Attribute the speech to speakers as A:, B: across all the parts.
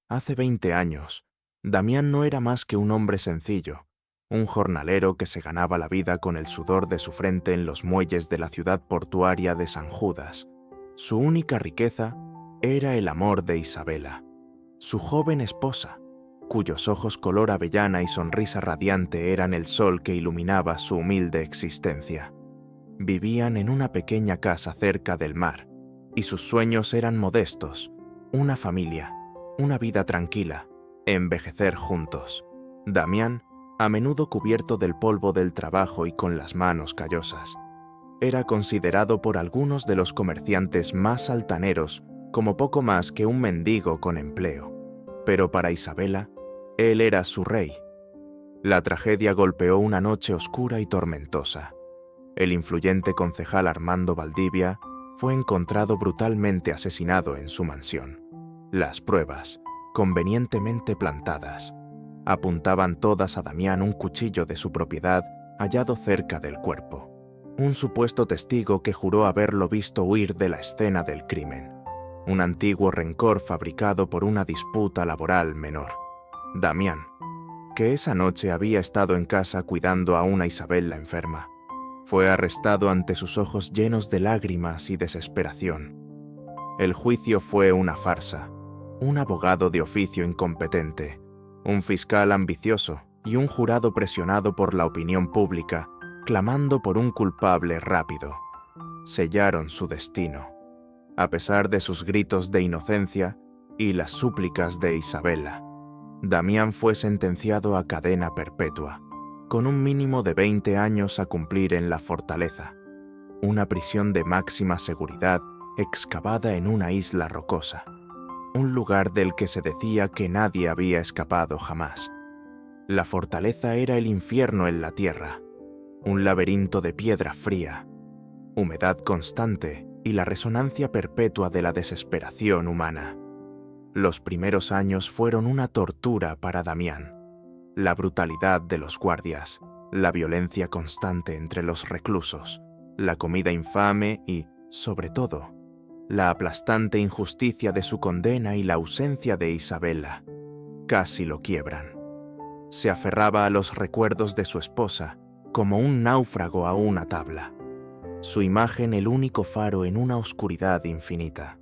A: Hace 20 años, Damián no era más que un hombre sencillo, un jornalero que se ganaba la vida con el sudor de su frente en los muelles de la ciudad portuaria de San Judas. Su única riqueza era el amor de Isabela, su joven esposa, cuyos ojos color avellana y sonrisa radiante eran el sol que iluminaba su humilde existencia. Vivían en una pequeña casa cerca del mar, y sus sueños eran modestos: una familia, una vida tranquila, envejecer juntos. Damián, a menudo cubierto del polvo del trabajo y con las manos callosas, era considerado por algunos de los comerciantes más altaneros como poco más que un mendigo con empleo. Pero para Isabela, él era su rey. La tragedia golpeó una noche oscura y tormentosa. El influyente concejal Armando Valdivia fue encontrado brutalmente asesinado en su mansión. Las pruebas, convenientemente plantadas, apuntaban todas a Damián, un cuchillo de su propiedad hallado cerca del cuerpo. Un supuesto testigo que juró haberlo visto huir de la escena del crimen. Un antiguo rencor fabricado por una disputa laboral menor. Damián, que esa noche había estado en casa cuidando a una Isabela enferma, fue arrestado ante sus ojos llenos de lágrimas y desesperación. El juicio fue una farsa, un abogado de oficio incompetente, un fiscal ambicioso y un jurado presionado por la opinión pública, clamando por un culpable rápido. Sellaron su destino, a pesar de sus gritos de inocencia y las súplicas de Isabela. Damián fue sentenciado a cadena perpetua, con un mínimo de 20 años a cumplir en la fortaleza, una prisión de máxima seguridad excavada en una isla rocosa, un lugar del que se decía que nadie había escapado jamás. La fortaleza era el infierno en la tierra, un laberinto de piedra fría, humedad constante y la resonancia perpetua de la desesperación humana. Los primeros años fueron una tortura para Damián. La brutalidad de los guardias, la violencia constante entre los reclusos, la comida infame y, sobre todo, la aplastante injusticia de su condena y la ausencia de Isabela casi lo quiebran. Se aferraba a los recuerdos de su esposa como un náufrago a una tabla, su imagen el único faro en una oscuridad infinita.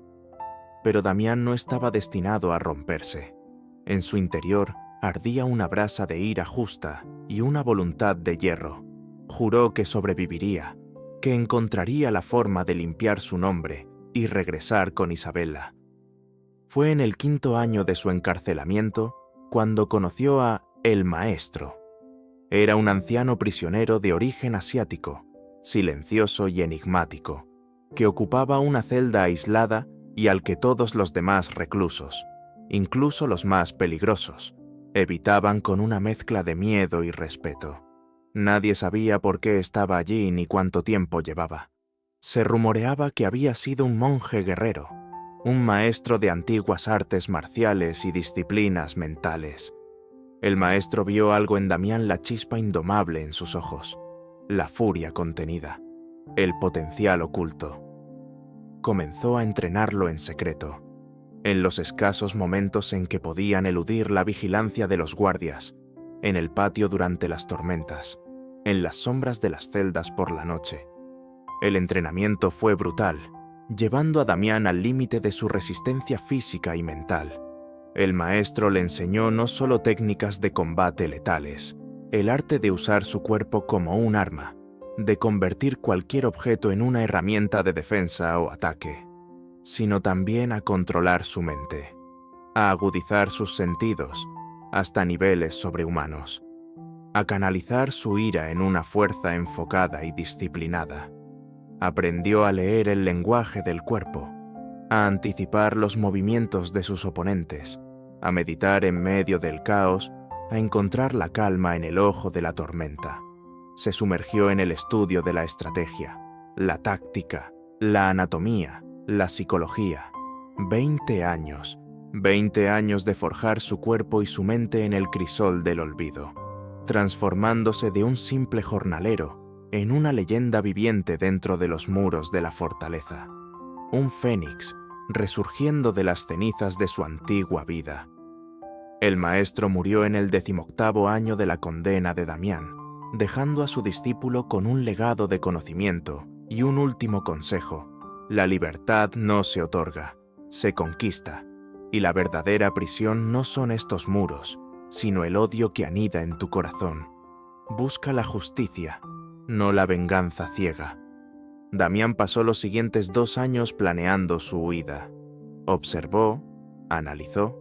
A: Pero Damián no estaba destinado a romperse. En su interior ardía una brasa de ira justa y una voluntad de hierro. Juró que sobreviviría, que encontraría la forma de limpiar su nombre y regresar con Isabela. Fue en el 5.º año de su encarcelamiento cuando conoció a El Maestro. Era un anciano prisionero de origen asiático, silencioso y enigmático, que ocupaba una celda aislada y al que todos los demás reclusos, incluso los más peligrosos, evitaban con una mezcla de miedo y respeto. Nadie sabía por qué estaba allí ni cuánto tiempo llevaba. Se rumoreaba que había sido un monje guerrero, un maestro de antiguas artes marciales y disciplinas mentales. El maestro vio algo en Damián, la chispa indomable en sus ojos, la furia contenida, el potencial oculto. Comenzó a entrenarlo en secreto, en los escasos momentos en que podían eludir la vigilancia de los guardias, en el patio durante las tormentas, en las sombras de las celdas por la noche. El entrenamiento fue brutal, llevando a Damián al límite de su resistencia física y mental. El maestro le enseñó no solo técnicas de combate letales, el arte de usar su cuerpo como un arma, de convertir cualquier objeto en una herramienta de defensa o ataque, sino también a controlar su mente, a agudizar sus sentidos hasta niveles sobrehumanos, a canalizar su ira en una fuerza enfocada y disciplinada. Aprendió a leer el lenguaje del cuerpo, a anticipar los movimientos de sus oponentes, a meditar en medio del caos, a encontrar la calma en el ojo de la tormenta. Se sumergió en el estudio de la estrategia, la táctica, la anatomía, la psicología. 20 años de forjar su cuerpo y su mente en el crisol del olvido, transformándose de un simple jornalero en una leyenda viviente dentro de los muros de la fortaleza. Un fénix resurgiendo de las cenizas de su antigua vida, El maestro murió en el 18º año de la condena de Damián, dejando a su discípulo con un legado de conocimiento y un último consejo: la libertad no se otorga, se conquista, y la verdadera prisión no son estos muros, sino el odio que anida en tu corazón. Busca la justicia, no la venganza ciega. Damián pasó los siguientes 2 años planeando su huida. Observó, analizó,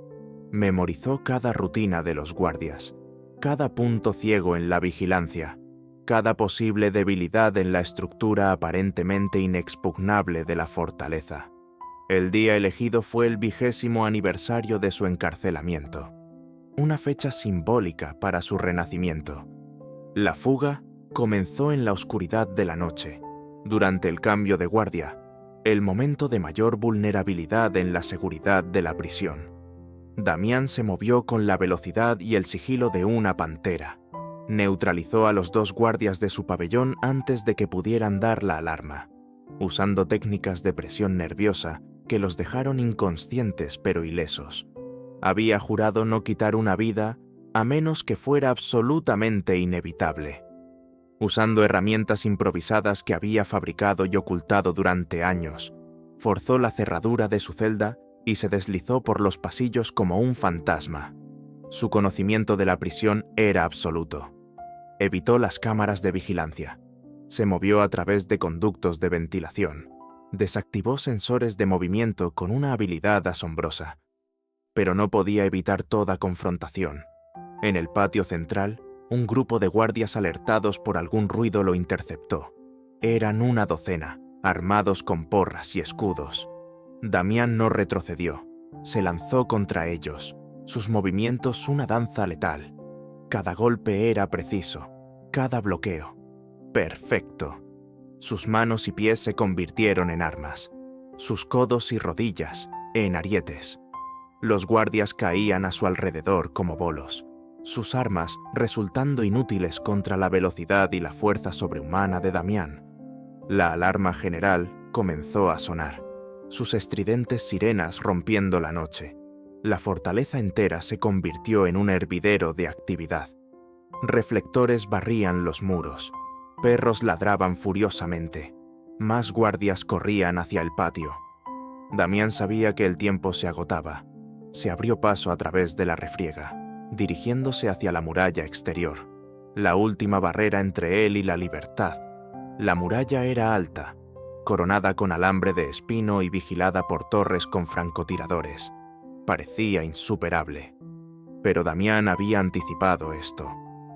A: memorizó cada rutina de los guardias, cada punto ciego en la vigilancia, cada posible debilidad en la estructura aparentemente inexpugnable de la fortaleza. El día elegido fue el 20º aniversario de su encarcelamiento, una fecha simbólica para su renacimiento. La fuga comenzó en la oscuridad de la noche, durante el cambio de guardia, el momento de mayor vulnerabilidad en la seguridad de la prisión. Damián se movió con la velocidad y el sigilo de una pantera. Neutralizó a los 2 guardias de su pabellón antes de que pudieran dar la alarma, usando técnicas de presión nerviosa que los dejaron inconscientes pero ilesos. Había jurado no quitar una vida a menos que fuera absolutamente inevitable. Usando herramientas improvisadas que había fabricado y ocultado durante años, forzó la cerradura de su celda y se deslizó por los pasillos como un fantasma. Su conocimiento de la prisión era absoluto. Evitó las cámaras de vigilancia. Se movió a través de conductos de ventilación. Desactivó sensores de movimiento con una habilidad asombrosa. Pero no podía evitar toda confrontación. En el patio central, un grupo de guardias alertados por algún ruido lo interceptó. Eran una docena, armados con porras y escudos. Damián no retrocedió. Se lanzó contra ellos, sus movimientos una danza letal. Cada golpe era preciso, cada bloqueo perfecto. Sus manos y pies se convirtieron en armas, sus codos y rodillas en arietes. Los guardias caían a su alrededor como bolos, sus armas resultando inútiles contra la velocidad y la fuerza sobrehumana de Damián. La alarma general comenzó a sonar, sus estridentes sirenas rompiendo la noche. La fortaleza entera se convirtió en un hervidero de actividad. Reflectores barrían los muros, perros ladraban furiosamente, más guardias corrían hacia el patio. Damián sabía que el tiempo se agotaba. Se abrió paso a través de la refriega, dirigiéndose hacia la muralla exterior, la última barrera entre él y la libertad. La muralla era alta, coronada con alambre de espino y vigilada por torres con francotiradores. Parecía insuperable. Pero Damián había anticipado esto.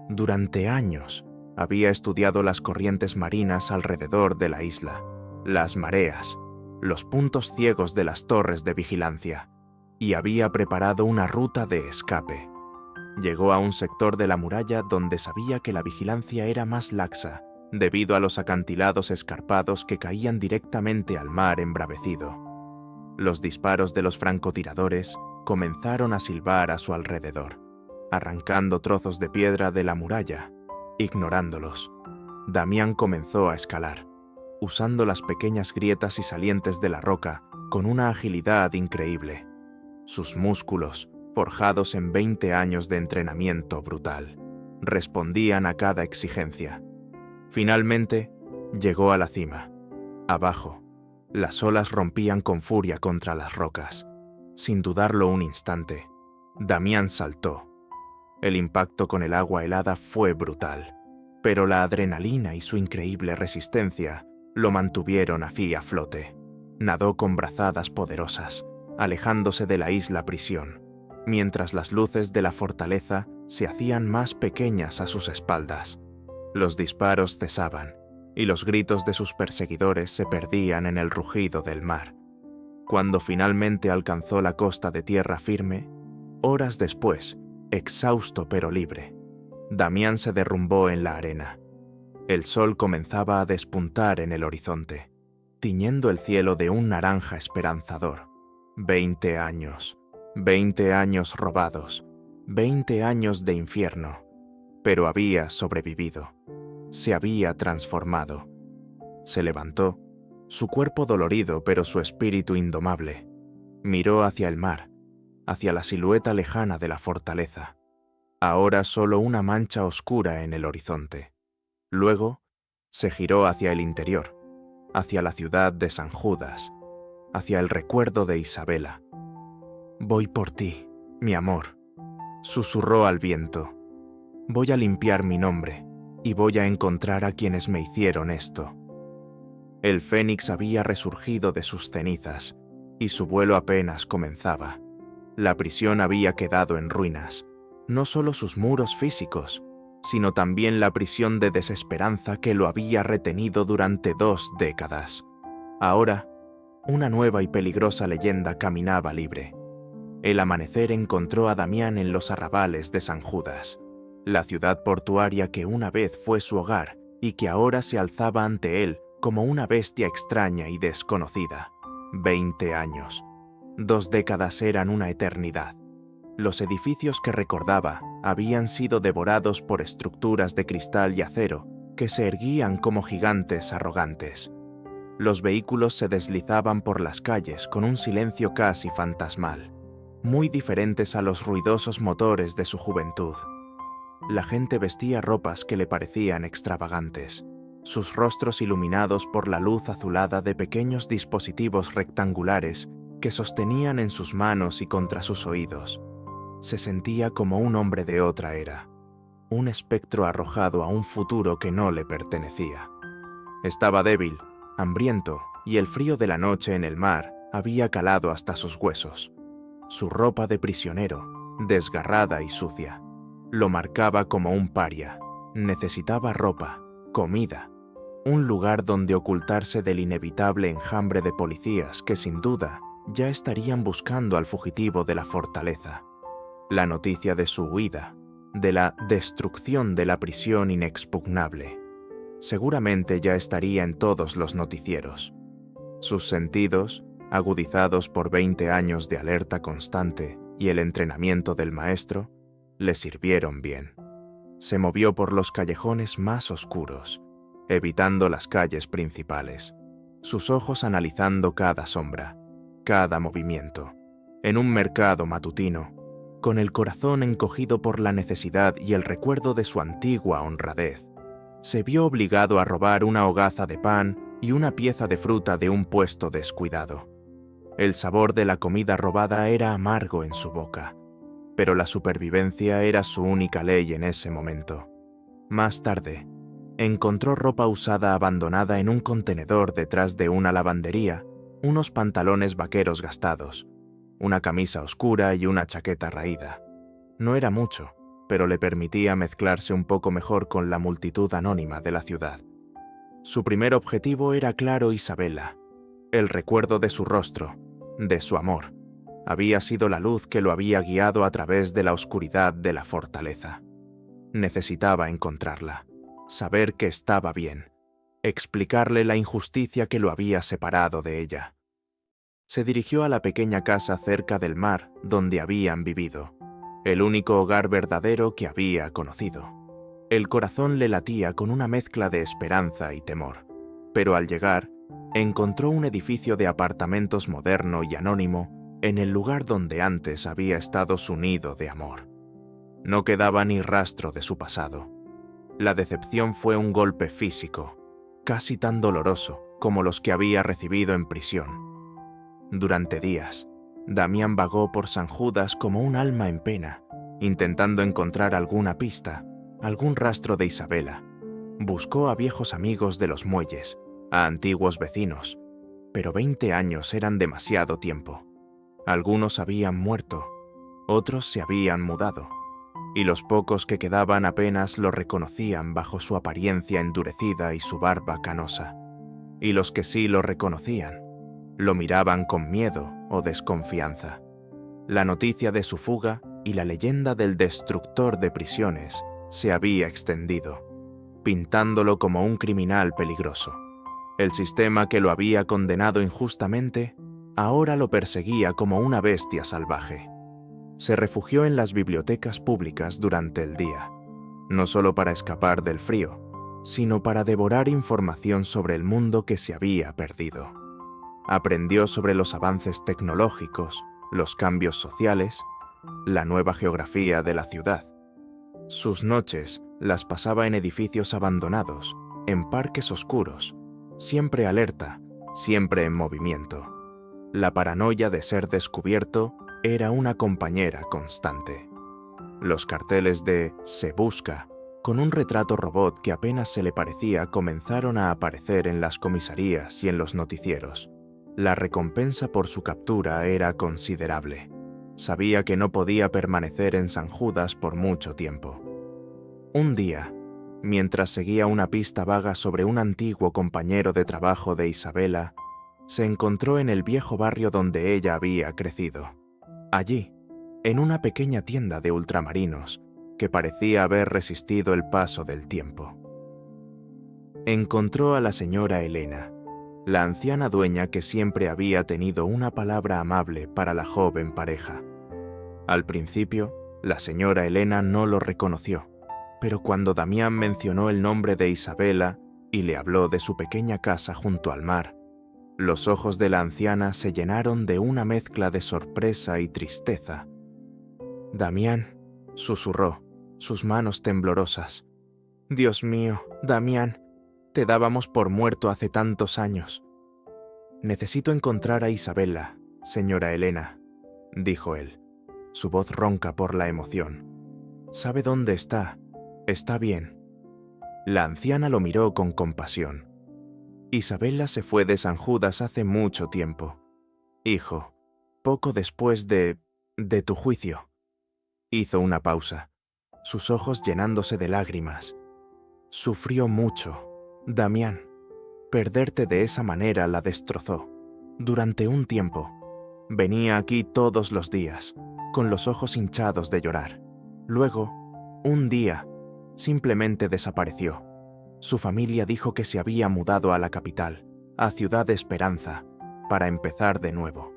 A: Durante años había estudiado las corrientes marinas alrededor de la isla, las mareas, los puntos ciegos de las torres de vigilancia, y había preparado una ruta de escape. Llegó a un sector de la muralla donde sabía que la vigilancia era más laxa, debido a los acantilados escarpados que caían directamente al mar embravecido. Los disparos de los francotiradores comenzaron a silbar a su alrededor, arrancando trozos de piedra de la muralla. Ignorándolos, Damián comenzó a escalar, usando las pequeñas grietas y salientes de la roca con una agilidad increíble. Sus músculos, forjados en 20 años de entrenamiento brutal, respondían a cada exigencia. Finalmente, llegó a la cima. Abajo, las olas rompían con furia contra las rocas. Sin dudarlo un instante, Damián saltó. El impacto con el agua helada fue brutal, pero la adrenalina y su increíble resistencia lo mantuvieron a flote. Nadó con brazadas poderosas, alejándose de la isla prisión, mientras las luces de la fortaleza se hacían más pequeñas a sus espaldas. Los disparos cesaban, y los gritos de sus perseguidores se perdían en el rugido del mar. Cuando finalmente alcanzó la costa de tierra firme, horas después, exhausto pero libre, Damián se derrumbó en la arena. El sol comenzaba a despuntar en el horizonte, tiñendo el cielo de un naranja esperanzador. 20 años robados, 20 años de infierno, pero había sobrevivido. Se había transformado. Se levantó, su cuerpo dolorido pero su espíritu indomable. Miró hacia el mar. hacia la silueta lejana de la fortaleza. Ahora solo una mancha oscura en el horizonte. Luego, se giró hacia el interior, hacia la ciudad de San Judas, hacia el recuerdo de Isabela. «Voy por ti, mi amor», susurró al viento. «Voy a limpiar mi nombre y voy a encontrar a quienes me hicieron esto». El fénix había resurgido de sus cenizas y su vuelo apenas comenzaba. La prisión había quedado en ruinas, no solo sus muros físicos, sino también la prisión de desesperanza que lo había retenido durante 2 décadas. Ahora, una nueva y peligrosa leyenda caminaba libre. El amanecer encontró a Damián en los arrabales de San Judas, la ciudad portuaria que una vez fue su hogar y que ahora se alzaba ante él como una bestia extraña y desconocida. 20 años. 2 décadas eran una eternidad. Los edificios que recordaba habían sido devorados por estructuras de cristal y acero que se erguían como gigantes arrogantes. Los vehículos se deslizaban por las calles con un silencio casi fantasmal, muy diferentes a los ruidosos motores de su juventud. La gente vestía ropas que le parecían extravagantes, sus rostros iluminados por la luz azulada de pequeños dispositivos rectangulares que sostenían en sus manos y contra sus oídos. Se sentía como un hombre de otra era, un espectro arrojado a un futuro que no le pertenecía. Estaba débil, hambriento, y el frío de la noche en el mar había calado hasta sus huesos. Su ropa de prisionero, desgarrada y sucia, lo marcaba como un paria. Necesitaba ropa, comida, un lugar donde ocultarse del inevitable enjambre de policías que sin duda ya estarían buscando al fugitivo de la fortaleza. La noticia de su huida, de la destrucción de la prisión inexpugnable, seguramente ya estaría en todos los noticieros. Sus sentidos, agudizados por 20 años de alerta constante y el entrenamiento del maestro, le sirvieron bien. Se movió por los callejones más oscuros, evitando las calles principales, sus ojos analizando cada sombra, cada movimiento. En un mercado matutino, con el corazón encogido por la necesidad y el recuerdo de su antigua honradez, se vio obligado a robar una hogaza de pan y una pieza de fruta de un puesto descuidado. El sabor de la comida robada era amargo en su boca, pero la supervivencia era su única ley en ese momento. Más tarde, encontró ropa usada abandonada en un contenedor detrás de una lavandería, unos pantalones vaqueros gastados, una camisa oscura y una chaqueta raída. No era mucho, pero le permitía mezclarse un poco mejor con la multitud anónima de la ciudad. Su primer objetivo era claro: Isabela. El recuerdo de su rostro, de su amor, había sido la luz que lo había guiado a través de la oscuridad de la fortaleza. Necesitaba encontrarla, saber que estaba bien, explicarle la injusticia que lo había separado de ella. Se dirigió a la pequeña casa cerca del mar donde habían vivido, el único hogar verdadero que había conocido. El corazón le latía con una mezcla de esperanza y temor, pero al llegar, encontró un edificio de apartamentos moderno y anónimo en el lugar donde antes había estado su nido de amor. No quedaba ni rastro de su pasado. La decepción fue un golpe físico, casi tan doloroso como los que había recibido en prisión. Durante días, Damián vagó por San Judas como un alma en pena, intentando encontrar alguna pista, algún rastro de Isabela. Buscó a viejos amigos de los muelles, a antiguos vecinos, pero 20 años eran demasiado tiempo. Algunos habían muerto, otros se habían mudado, y los pocos que quedaban apenas lo reconocían bajo su apariencia endurecida y su barba canosa. Y los que sí lo reconocían, lo miraban con miedo o desconfianza. La noticia de su fuga y la leyenda del destructor de prisiones se había extendido, pintándolo como un criminal peligroso. El sistema que lo había condenado injustamente ahora lo perseguía como una bestia salvaje. Se refugió en las bibliotecas públicas durante el día, no solo para escapar del frío, sino para devorar información sobre el mundo que se había perdido. Aprendió sobre los avances tecnológicos, los cambios sociales, la nueva geografía de la ciudad. Sus noches las pasaba en edificios abandonados, en parques oscuros, siempre alerta, siempre en movimiento. La paranoia de ser descubierto era una compañera constante. Los carteles de «Se busca», con un retrato robot que apenas se le parecía, comenzaron a aparecer en las comisarías y en los noticieros. La recompensa por su captura era considerable. Sabía que no podía permanecer en San Judas por mucho tiempo. Un día, mientras seguía una pista vaga sobre un antiguo compañero de trabajo de Isabela, se encontró en el viejo barrio donde ella había crecido. Allí, en una pequeña tienda de ultramarinos, que parecía haber resistido el paso del tiempo. Encontró a la señora Elena, la anciana dueña que siempre había tenido una palabra amable para la joven pareja. Al principio, la señora Elena no lo reconoció, pero cuando Damián mencionó el nombre de Isabela y le habló de su pequeña casa junto al mar, los ojos de la anciana se llenaron de una mezcla de sorpresa y tristeza. «Damián», susurró, sus manos temblorosas. «Dios mío, Damián, te dábamos por muerto hace tantos años». «Necesito encontrar a Isabela, señora Elena», dijo él, su voz ronca por la emoción. «¿Sabe dónde está? Está bien». La anciana lo miró con compasión. «Isabela se fue de San Judas hace mucho tiempo, hijo, poco después de tu juicio». Hizo una pausa, sus ojos llenándose de lágrimas. «Sufrió mucho, Damián. Perderte de esa manera la destrozó. Durante un tiempo, venía aquí todos los días, con los ojos hinchados de llorar. Luego, un día, simplemente desapareció. Su familia dijo que se había mudado a la capital, a Ciudad Esperanza, para empezar de nuevo.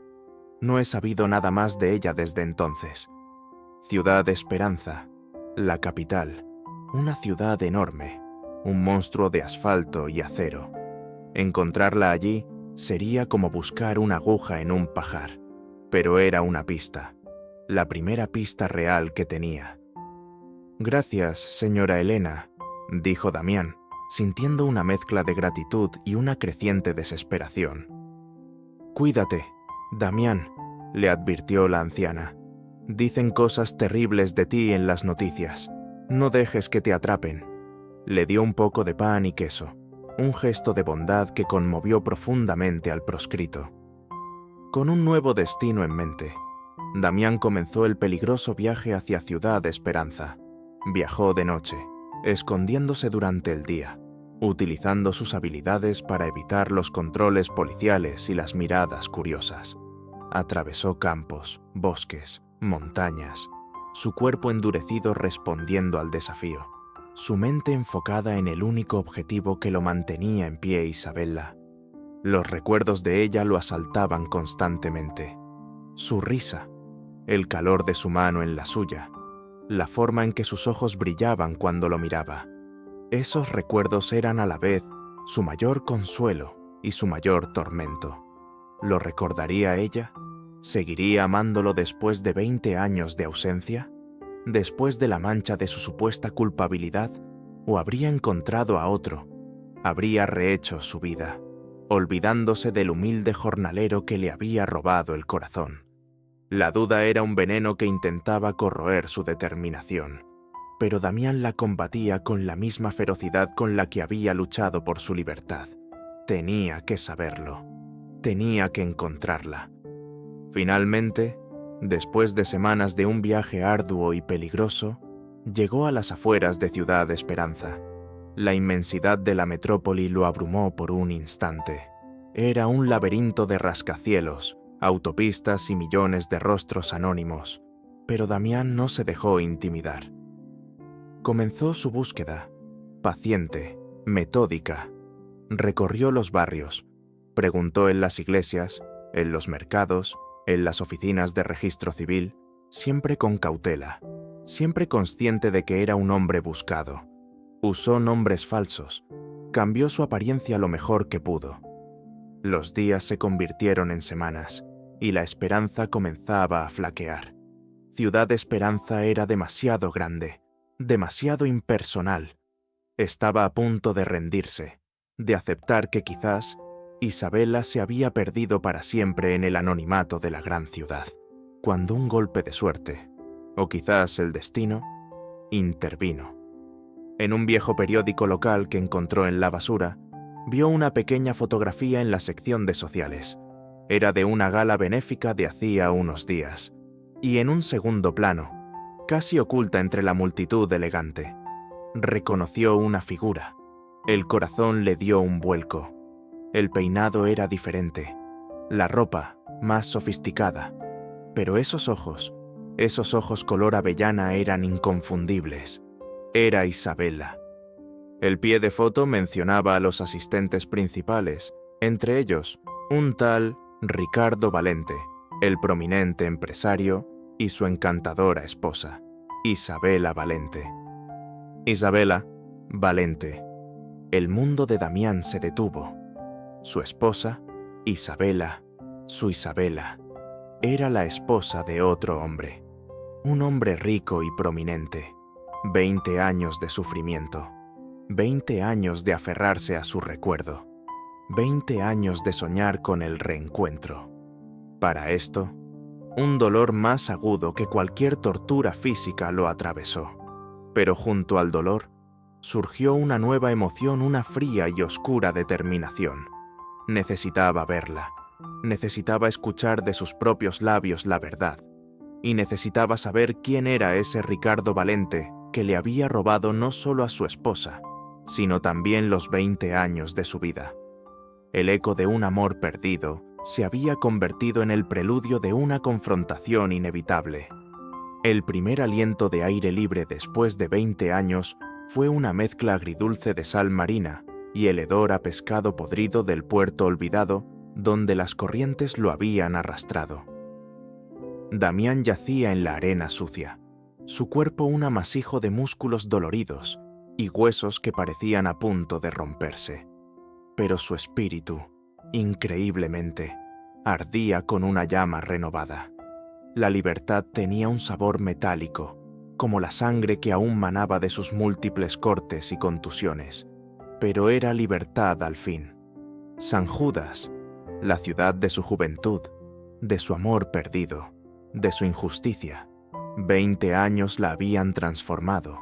A: No he sabido nada más de ella desde entonces. Ciudad Esperanza, la capital, una ciudad enorme, un monstruo de asfalto y acero. Encontrarla allí sería como buscar una aguja en un pajar, pero era una pista, la primera pista real que tenía. «Gracias, señora Elena», dijo Damián, sintiendo una mezcla de gratitud y una creciente desesperación. «Cuídate, Damián», le advirtió la anciana. «Dicen cosas terribles de ti en las noticias. No dejes que te atrapen». Le dio un poco de pan y queso, un gesto de bondad que conmovió profundamente al proscrito. Con un nuevo destino en mente, Damián comenzó el peligroso viaje hacia Ciudad Esperanza. Viajó de noche, escondiéndose durante el día, utilizando sus habilidades para evitar los controles policiales y las miradas curiosas. Atravesó campos, bosques, montañas, su cuerpo endurecido respondiendo al desafío, su mente enfocada en el único objetivo que lo mantenía en pie: Isabela. Los recuerdos de ella lo asaltaban constantemente. Su risa, el calor de su mano en la suya, la forma en que sus ojos brillaban cuando lo miraba. Esos recuerdos eran a la vez su mayor consuelo y su mayor tormento. ¿Lo recordaría ella? ¿Seguiría amándolo después de 20 años de ausencia? ¿Después de la mancha de su supuesta culpabilidad? ¿O habría encontrado a otro? ¿Habría rehecho su vida, olvidándose del humilde jornalero que le había robado el corazón? La duda era un veneno que intentaba corroer su determinación, pero Damián la combatía con la misma ferocidad con la que había luchado por su libertad. Tenía que saberlo. Tenía que encontrarla. Finalmente, después de semanas de un viaje arduo y peligroso, llegó a las afueras de Ciudad Esperanza. La inmensidad de la metrópoli lo abrumó por un instante. Era un laberinto de rascacielos, autopistas y millones de rostros anónimos, pero Damián no se dejó intimidar. Comenzó su búsqueda, paciente, metódica. Recorrió los barrios, preguntó en las iglesias, en los mercados, en las oficinas de registro civil, siempre con cautela, siempre consciente de que era un hombre buscado. Usó nombres falsos, cambió su apariencia lo mejor que pudo. Los días se convirtieron en semanas, y la esperanza comenzaba a flaquear. Ciudad Esperanza era demasiado grande, demasiado impersonal. Estaba a punto de rendirse, de aceptar que quizás Isabela se había perdido para siempre en el anonimato de la gran ciudad, cuando un golpe de suerte, o quizás el destino, intervino. En un viejo periódico local que encontró en la basura, vio una pequeña fotografía en la sección de sociales. Era de una gala benéfica de hacía unos días, y en un segundo plano, casi oculta entre la multitud elegante, reconoció una figura. El corazón le dio un vuelco. El peinado era diferente, la ropa más sofisticada, pero esos ojos color avellana eran inconfundibles. Era Isabela. El pie de foto mencionaba a los asistentes principales, entre ellos un tal Ricardo Valente, el prominente empresario, y su encantadora esposa, Isabela Valente. Isabela Valente. El mundo de Damián se detuvo. Su esposa, Isabela, su Isabela, era la esposa de otro hombre, un hombre rico y prominente. 20 años de sufrimiento, 20 años de aferrarse a su recuerdo, 20 años de soñar con el reencuentro. Para esto, un dolor más agudo que cualquier tortura física lo atravesó. Pero junto al dolor, surgió una nueva emoción, una fría y oscura determinación. Necesitaba verla, necesitaba escuchar de sus propios labios la verdad, y necesitaba saber quién era ese Ricardo Valente que le había robado no solo a su esposa, sino también los 20 años de su vida. El eco de un amor perdido se había convertido en el preludio de una confrontación inevitable. El primer aliento de aire libre después de 20 años fue una mezcla agridulce de sal marina y el hedor a pescado podrido del puerto olvidado donde las corrientes lo habían arrastrado. Damián yacía en la arena sucia, su cuerpo un amasijo de músculos doloridos y huesos que parecían a punto de romperse. Pero su espíritu, increíblemente, ardía con una llama renovada. La libertad tenía un sabor metálico, como la sangre que aún manaba de sus múltiples cortes y contusiones. Pero era libertad al fin. San Judas, la ciudad de su juventud, de su amor perdido, de su injusticia. 20 años la habían transformado.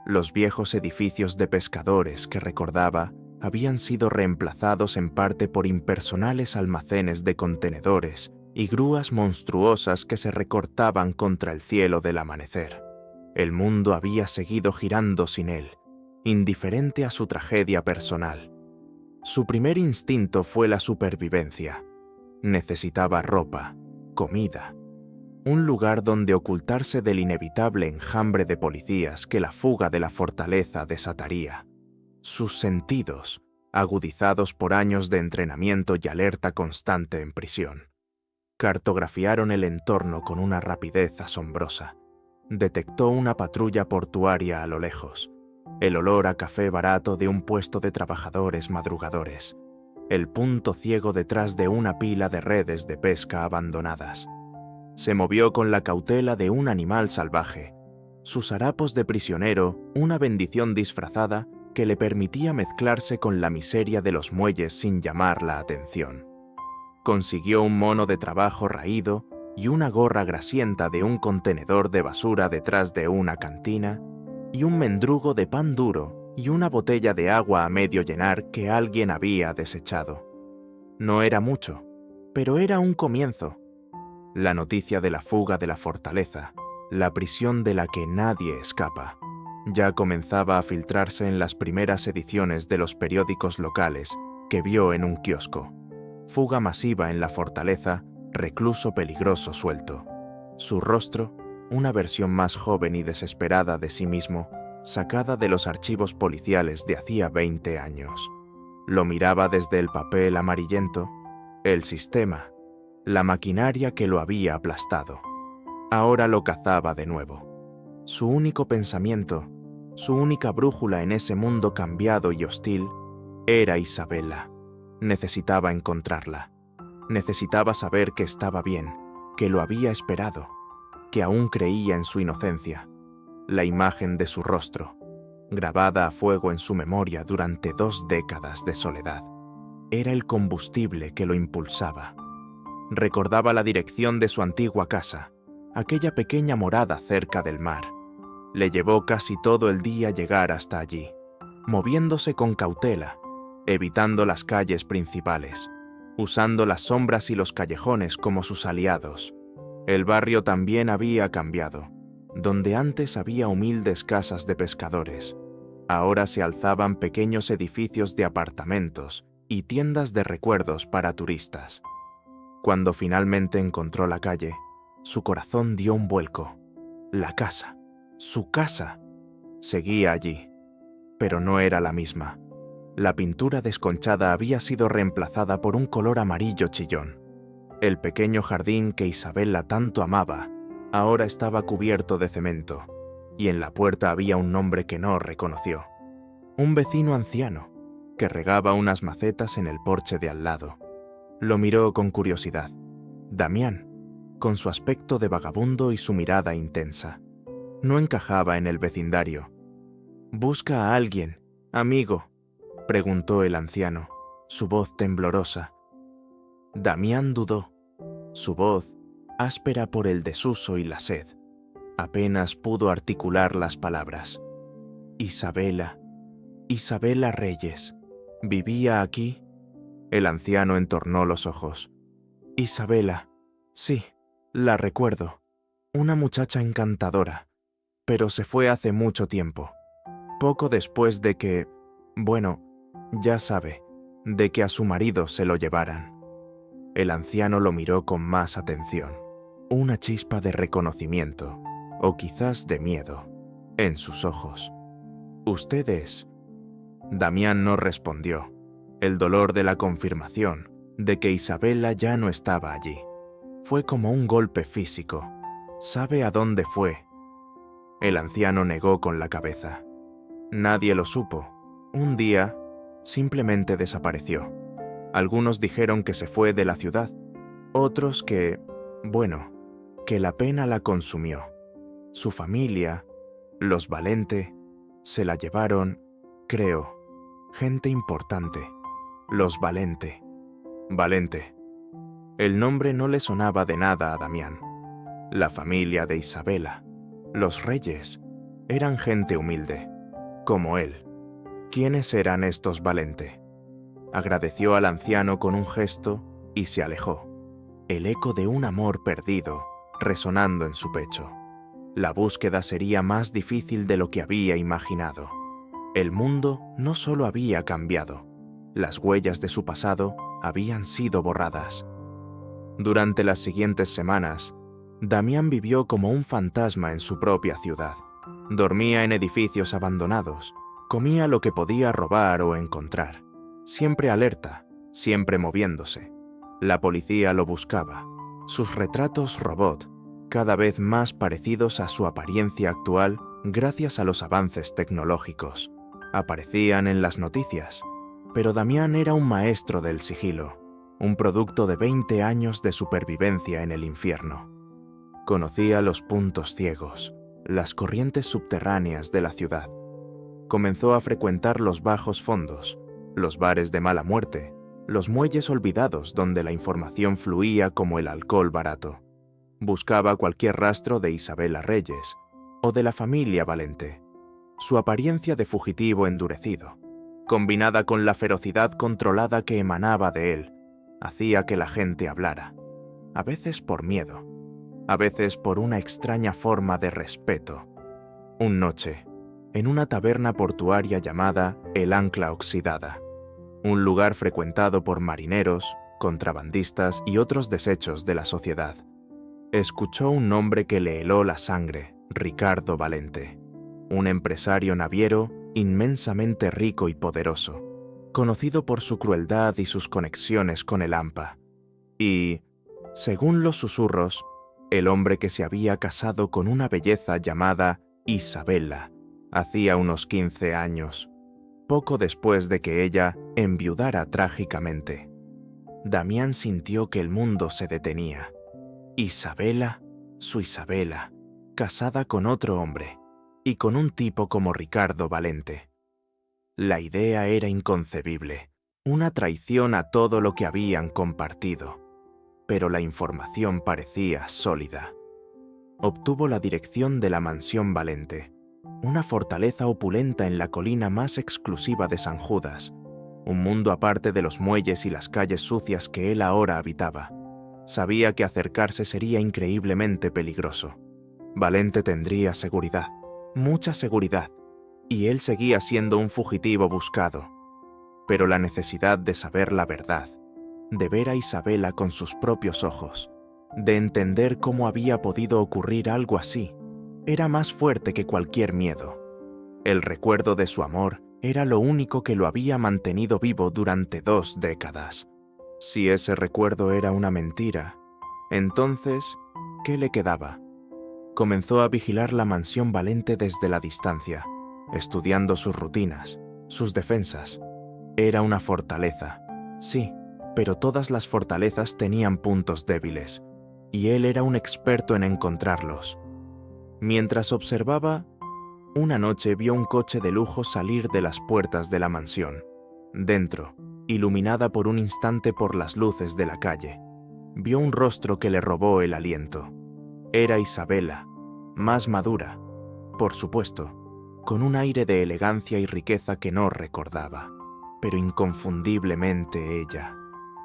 A: Los viejos edificios de pescadores que recordaba habían sido reemplazados en parte por impersonales almacenes de contenedores y grúas monstruosas que se recortaban contra el cielo del amanecer. El mundo había seguido girando sin él, indiferente a su tragedia personal. Su primer instinto fue la supervivencia. Necesitaba ropa, comida, un lugar donde ocultarse del inevitable enjambre de policías que la fuga de la fortaleza desataría. Sus sentidos, agudizados por años de entrenamiento y alerta constante en prisión, cartografiaron el entorno con una rapidez asombrosa. Detectó una patrulla portuaria a lo lejos, el olor a café barato de un puesto de trabajadores madrugadores, el punto ciego detrás de una pila de redes de pesca abandonadas. Se movió con la cautela de un animal salvaje, sus harapos de prisionero una bendición disfrazada que le permitía mezclarse con la miseria de los muelles sin llamar la atención. Consiguió un mono de trabajo raído y una gorra grasienta de un contenedor de basura detrás de una cantina, y un mendrugo de pan duro y una botella de agua a medio llenar que alguien había desechado. No era mucho, pero era un comienzo. La noticia de la fuga de la fortaleza, la prisión de la que nadie escapa, ya comenzaba a filtrarse en las primeras ediciones de los periódicos locales que vio en un kiosco. Fuga masiva en la fortaleza, recluso peligroso suelto. Su rostro, una versión más joven y desesperada de sí mismo, sacada de los archivos policiales de hacía 20 años. Lo miraba desde el papel amarillento, el sistema, la maquinaria que lo había aplastado. Ahora lo cazaba de nuevo. Su único pensamiento, su única brújula en ese mundo cambiado y hostil, era Isabela. Necesitaba encontrarla. Necesitaba saber que estaba bien, que lo había esperado, que aún creía en su inocencia. La imagen de su rostro, grabada a fuego en su memoria durante 2 décadas de soledad, era el combustible que lo impulsaba. Recordaba la dirección de su antigua casa, aquella pequeña morada cerca del mar. Le llevó casi todo el día llegar hasta allí, moviéndose con cautela, evitando las calles principales, usando las sombras y los callejones como sus aliados. El barrio también había cambiado. Donde antes había humildes casas de pescadores, ahora se alzaban pequeños edificios de apartamentos y tiendas de recuerdos para turistas. Cuando finalmente encontró la calle, su corazón dio un vuelco. La casa, su casa, seguía allí, pero no era la misma. La pintura desconchada había sido reemplazada por un color amarillo chillón. El pequeño jardín que Isabela tanto amaba ahora estaba cubierto de cemento, y en la puerta había un nombre que no reconoció. Un vecino anciano, que regaba unas macetas en el porche de al lado. Lo miró con curiosidad. Damián, con su aspecto de vagabundo y su mirada intensa. No encajaba en el vecindario. «¿Busca a alguien, amigo?», preguntó el anciano, su voz temblorosa. Damián dudó. Su voz, áspera por el desuso y la sed, apenas pudo articular las palabras. «Isabela, Isabela Reyes, ¿vivía aquí?». El anciano entornó los ojos. «Isabela, sí, la recuerdo. Una muchacha encantadora, pero se fue hace mucho tiempo. Poco después de que, bueno, ya sabe, de que a su marido se lo llevaran». El anciano lo miró con más atención. Una chispa de reconocimiento, o quizás de miedo, en sus ojos. «¿Usted es?». Damián no respondió. El dolor de la confirmación de que Isabela ya no estaba allí fue como un golpe físico. «¿Sabe a dónde fue?». El anciano negó con la cabeza. Nadie lo supo. Un día, simplemente desapareció. Algunos dijeron que se fue de la ciudad, otros que, bueno, que la pena la consumió. Su familia, los Valente, se la llevaron, creo, gente importante. Los Valente. Valente. El nombre no le sonaba de nada a Damián. La familia de Isabela, los Reyes, eran gente humilde, como él. ¿Quiénes eran estos Valente? Agradeció al anciano con un gesto y se alejó, el eco de un amor perdido resonando en su pecho. La búsqueda sería más difícil de lo que había imaginado. El mundo no solo había cambiado, las huellas de su pasado habían sido borradas. Durante las siguientes semanas, Damián vivió como un fantasma en su propia ciudad. Dormía en edificios abandonados, comía lo que podía robar o encontrar. Siempre alerta, siempre moviéndose. La policía lo buscaba. Sus retratos robot, cada vez más parecidos a su apariencia actual gracias a los avances tecnológicos, aparecían en las noticias. Pero Damián era un maestro del sigilo, un producto de 20 años de supervivencia en el infierno. Conocía los puntos ciegos, las corrientes subterráneas de la ciudad. Comenzó a frecuentar los bajos fondos, los bares de mala muerte, los muelles olvidados donde la información fluía como el alcohol barato. Buscaba cualquier rastro de Isabela Reyes o de la familia Valente. Su apariencia de fugitivo endurecido, combinada con la ferocidad controlada que emanaba de él, hacía que la gente hablara, a veces por miedo, a veces por una extraña forma de respeto. Una noche, en una taberna portuaria llamada El Ancla Oxidada, un lugar frecuentado por marineros, contrabandistas y otros desechos de la sociedad, escuchó un nombre que le heló la sangre: Ricardo Valente, un empresario naviero inmensamente rico y poderoso, conocido por su crueldad y sus conexiones con el AMPA, y, según los susurros, el hombre que se había casado con una belleza llamada Isabela hacía unos 15 años, poco después de que ella enviudara trágicamente. Damián sintió que el mundo se detenía. Isabela, su Isabela, casada con otro hombre, y con un tipo como Ricardo Valente. La idea era inconcebible, una traición a todo lo que habían compartido, pero la información parecía sólida. Obtuvo la dirección de la mansión Valente, una fortaleza opulenta en la colina más exclusiva de San Judas, un mundo aparte de los muelles y las calles sucias que él ahora habitaba. Sabía que acercarse sería increíblemente peligroso. Valente tendría seguridad, mucha seguridad, y él seguía siendo un fugitivo buscado. Pero la necesidad de saber la verdad, de ver a Isabela con sus propios ojos, de entender cómo había podido ocurrir algo así, era más fuerte que cualquier miedo. El recuerdo de su amor era lo único que lo había mantenido vivo durante 2 décadas. Si ese recuerdo era una mentira, entonces, ¿qué le quedaba? Comenzó a vigilar la mansión Valente desde la distancia, estudiando sus rutinas, sus defensas. Era una fortaleza, sí, pero todas las fortalezas tenían puntos débiles, y él era un experto en encontrarlos. Mientras observaba, una noche vio un coche de lujo salir de las puertas de la mansión. Dentro, iluminada por un instante por las luces de la calle, vio un rostro que le robó el aliento. Era Isabela, más madura, por supuesto, con un aire de elegancia y riqueza que no recordaba, pero inconfundiblemente ella.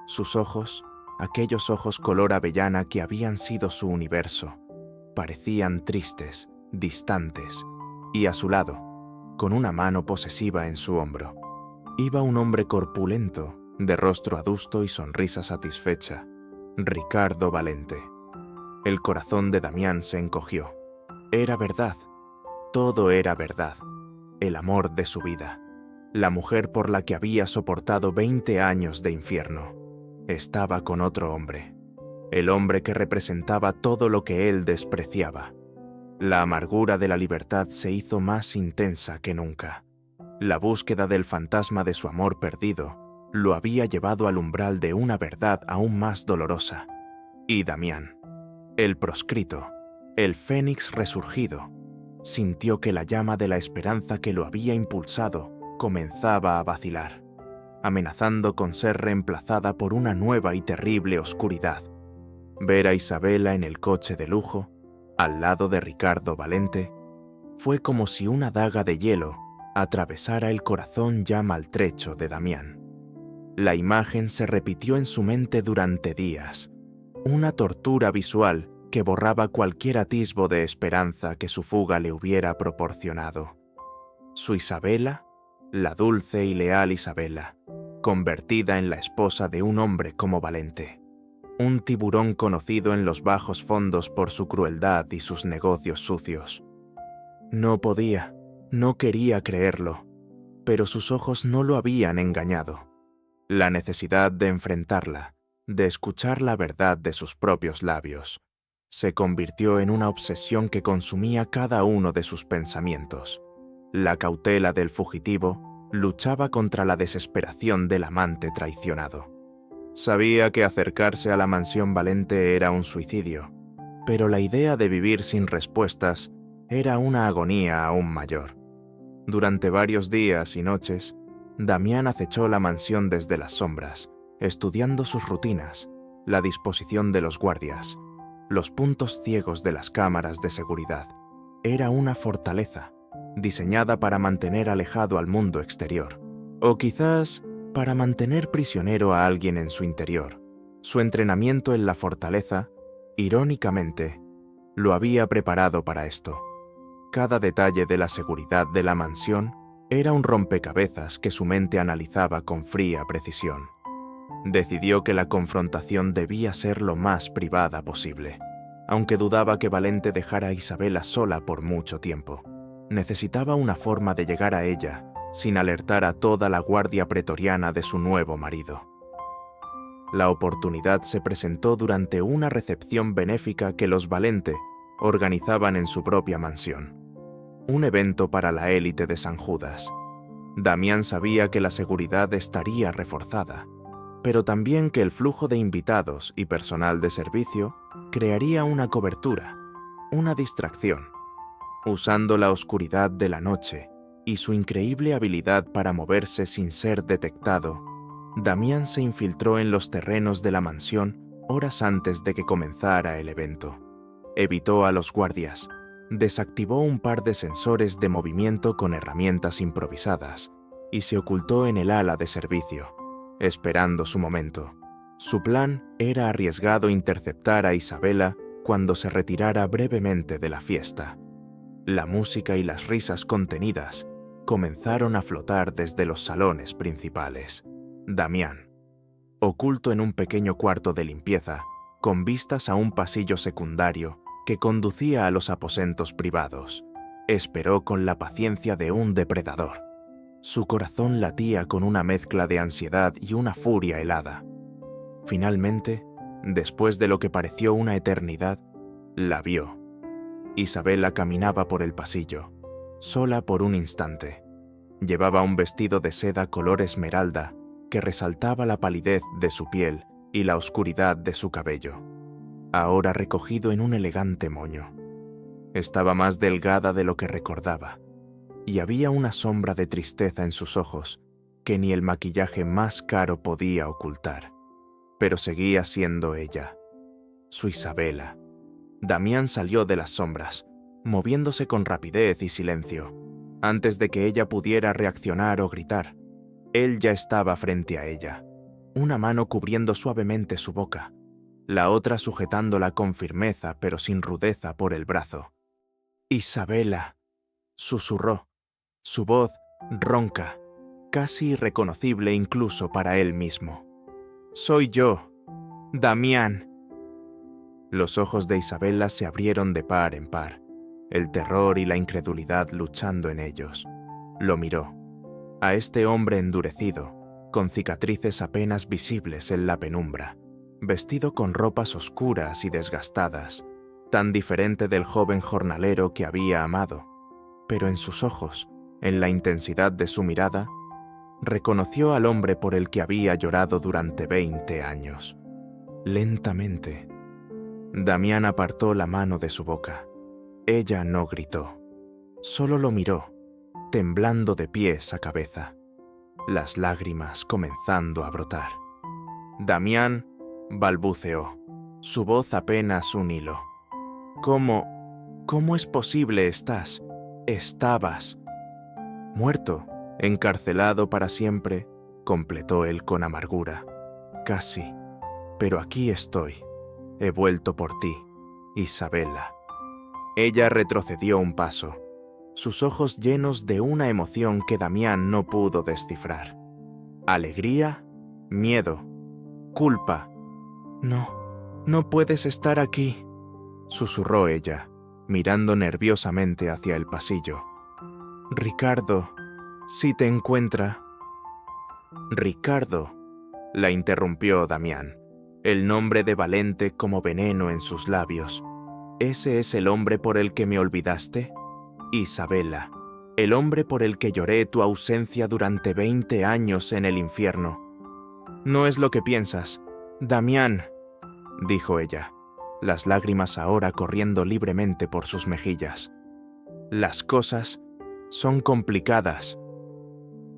A: Sus ojos, aquellos ojos color avellana que habían sido su universo, parecían tristes, distantes, y a su lado, con una mano posesiva en su hombro, iba un hombre corpulento, de rostro adusto y sonrisa satisfecha, Ricardo Valente. El corazón de Damián se encogió. Era verdad, todo era verdad. El amor de su vida, la mujer por la que había soportado 20 años de infierno, estaba con otro hombre, el hombre que representaba todo lo que él despreciaba. La amargura de la libertad se hizo más intensa que nunca. La búsqueda del fantasma de su amor perdido lo había llevado al umbral de una verdad aún más dolorosa. Y Damián, el proscrito, el fénix resurgido, sintió que la llama de la esperanza que lo había impulsado comenzaba a vacilar, amenazando con ser reemplazada por una nueva y terrible oscuridad. Ver a Isabela en el coche de lujo, al lado de Ricardo Valente, fue como si una daga de hielo atravesara el corazón ya maltrecho de Damián. La imagen se repitió en su mente durante días, una tortura visual que borraba cualquier atisbo de esperanza que su fuga le hubiera proporcionado. Su Isabela, la dulce y leal Isabela, convertida en la esposa de un hombre como Valente, un tiburón conocido en los bajos fondos por su crueldad y sus negocios sucios. No podía, no quería creerlo, pero sus ojos no lo habían engañado. La necesidad de enfrentarla, de escuchar la verdad de sus propios labios, se convirtió en una obsesión que consumía cada uno de sus pensamientos. La cautela del fugitivo luchaba contra la desesperación del amante traicionado. Sabía que acercarse a la mansión Valente era un suicidio, pero la idea de vivir sin respuestas era una agonía aún mayor. Durante varios días y noches, Damián acechó la mansión desde las sombras, estudiando sus rutinas, la disposición de los guardias, los puntos ciegos de las cámaras de seguridad. Era una fortaleza, diseñada para mantener alejado al mundo exterior, o quizás para mantener prisionero a alguien en su interior. Su entrenamiento en la fortaleza, irónicamente, lo había preparado para esto. Cada detalle de la seguridad de la mansión era un rompecabezas que su mente analizaba con fría precisión. Decidió que la confrontación debía ser lo más privada posible, aunque dudaba que Valente dejara a Isabela sola por mucho tiempo. Necesitaba una forma de llegar a ella sin alertar a toda la guardia pretoriana de su nuevo marido. La oportunidad se presentó durante una recepción benéfica que los Valente organizaban en su propia mansión. Un evento para la élite de San Judas. Damián sabía que la seguridad estaría reforzada, pero también que el flujo de invitados y personal de servicio crearía una cobertura, una distracción. Usando la oscuridad de la noche y su increíble habilidad para moverse sin ser detectado, Damián se infiltró en los terrenos de la mansión horas antes de que comenzara el evento. Evitó a los guardias, desactivó un par de sensores de movimiento con herramientas improvisadas y se ocultó en el ala de servicio, esperando su momento. Su plan era arriesgado interceptar a Isabela cuando se retirara brevemente de la fiesta. La música y las risas contenidas comenzaron a flotar desde los salones principales. Damián, oculto en un pequeño cuarto de limpieza, con vistas a un pasillo secundario que conducía a los aposentos privados, esperó con la paciencia de un depredador. Su corazón latía con una mezcla de ansiedad y una furia helada. Finalmente, después de lo que pareció una eternidad, la vio. Isabela caminaba por el pasillo, sola por un instante. Llevaba un vestido de seda color esmeralda que resaltaba la palidez de su piel y la oscuridad de su cabello, ahora recogido en un elegante moño. Estaba más delgada de lo que recordaba, y había una sombra de tristeza en sus ojos que ni el maquillaje más caro podía ocultar. Pero seguía siendo ella, su Isabela. Damián salió de las sombras, moviéndose con rapidez y silencio. Antes de que ella pudiera reaccionar o gritar, él ya estaba frente a ella, una mano cubriendo suavemente su boca, la otra sujetándola con firmeza pero sin rudeza por el brazo. «Isabela», susurró, su voz ronca, casi irreconocible incluso para él mismo. «Soy yo, Damián». Los ojos de Isabela se abrieron de par en par, el terror y la incredulidad luchando en ellos. Lo miró, a este hombre endurecido, con cicatrices apenas visibles en la penumbra, vestido con ropas oscuras y desgastadas, tan diferente del joven jornalero que había amado, pero en sus ojos, en la intensidad de su mirada, reconoció al hombre por el que había llorado durante 20 años. Lentamente, Damián apartó la mano de su boca. Ella no gritó, solo lo miró, temblando de pies a cabeza, las lágrimas comenzando a brotar. Damián balbuceó, su voz apenas un hilo. ¿Cómo es posible estabas? Muerto, encarcelado para siempre, completó él con amargura. Casi, pero aquí estoy. He vuelto por ti, Isabela. Ella retrocedió un paso, sus ojos llenos de una emoción que Damián no pudo descifrar. Alegría, miedo, culpa. No puedes estar aquí, susurró ella, mirando nerviosamente hacia el pasillo. Ricardo, si te encuentra. Ricardo, la interrumpió Damián, el nombre de Valente como veneno en sus labios. ¿Ese es el hombre por el que me olvidaste? Isabela, el hombre por el que lloré tu ausencia durante 20 años en el infierno. No es lo que piensas, Damián, dijo ella, las lágrimas ahora corriendo libremente por sus mejillas. Las cosas son complicadas.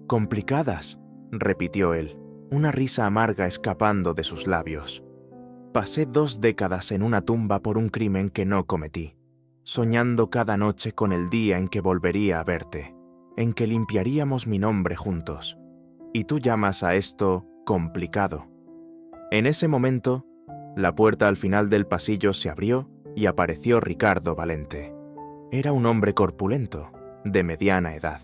A: ¿Complicadas?, repitió él, una risa amarga escapando de sus labios. Pasé 2 décadas en una tumba por un crimen que no cometí, soñando cada noche con el día en que volvería a verte, en que limpiaríamos mi nombre juntos. Y tú llamas a esto complicado. En ese momento, la puerta al final del pasillo se abrió y apareció Ricardo Valente. Era un hombre corpulento, de mediana edad,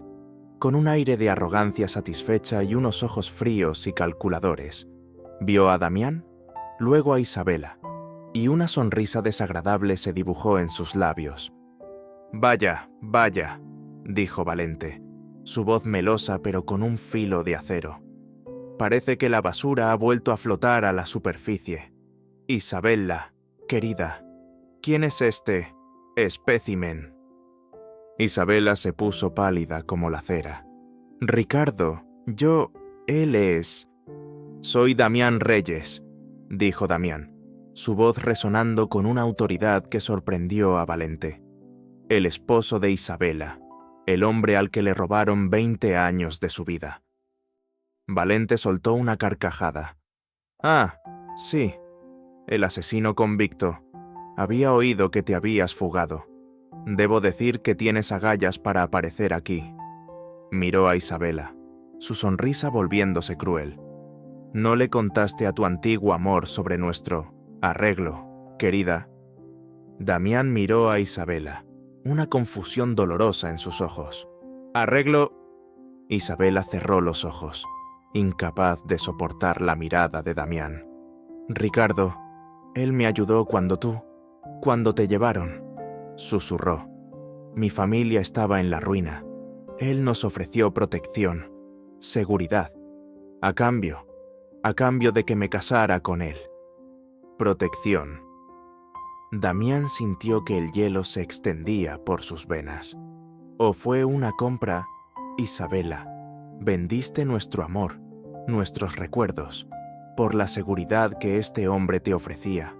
A: con un aire de arrogancia satisfecha y unos ojos fríos y calculadores. Vio a Damián, luego a Isabela, y una sonrisa desagradable se dibujó en sus labios. «Vaya, dijo Valente, su voz melosa pero con un filo de acero. Parece que la basura ha vuelto a flotar a la superficie. Isabela, querida, ¿quién es este espécimen?» Isabela se puso pálida como la cera. «Ricardo, él es...» Soy Damián Reyes, dijo Damián, su voz resonando con una autoridad que sorprendió a Valente. El esposo de Isabela, el hombre al que le robaron 20 años de su vida. Valente soltó una carcajada. Ah, sí, el asesino convicto. Había oído que te habías fugado. Debo decir que tienes agallas para aparecer aquí. Miró a Isabela, su sonrisa volviéndose cruel. No le contaste a tu antiguo amor sobre nuestro arreglo, querida. Damián miró a Isabela, una confusión dolorosa en sus ojos. ¿Arreglo? Isabela cerró los ojos, incapaz de soportar la mirada de Damián. Ricardo, él me ayudó cuando te llevaron, susurró. Mi familia estaba en la ruina. Él nos ofreció protección, seguridad, a cambio de que me casara con él. Protección. Damián sintió que el hielo se extendía por sus venas. ¿O fue una compra? Isabela, vendiste nuestro amor, nuestros recuerdos, por la seguridad que este hombre te ofrecía.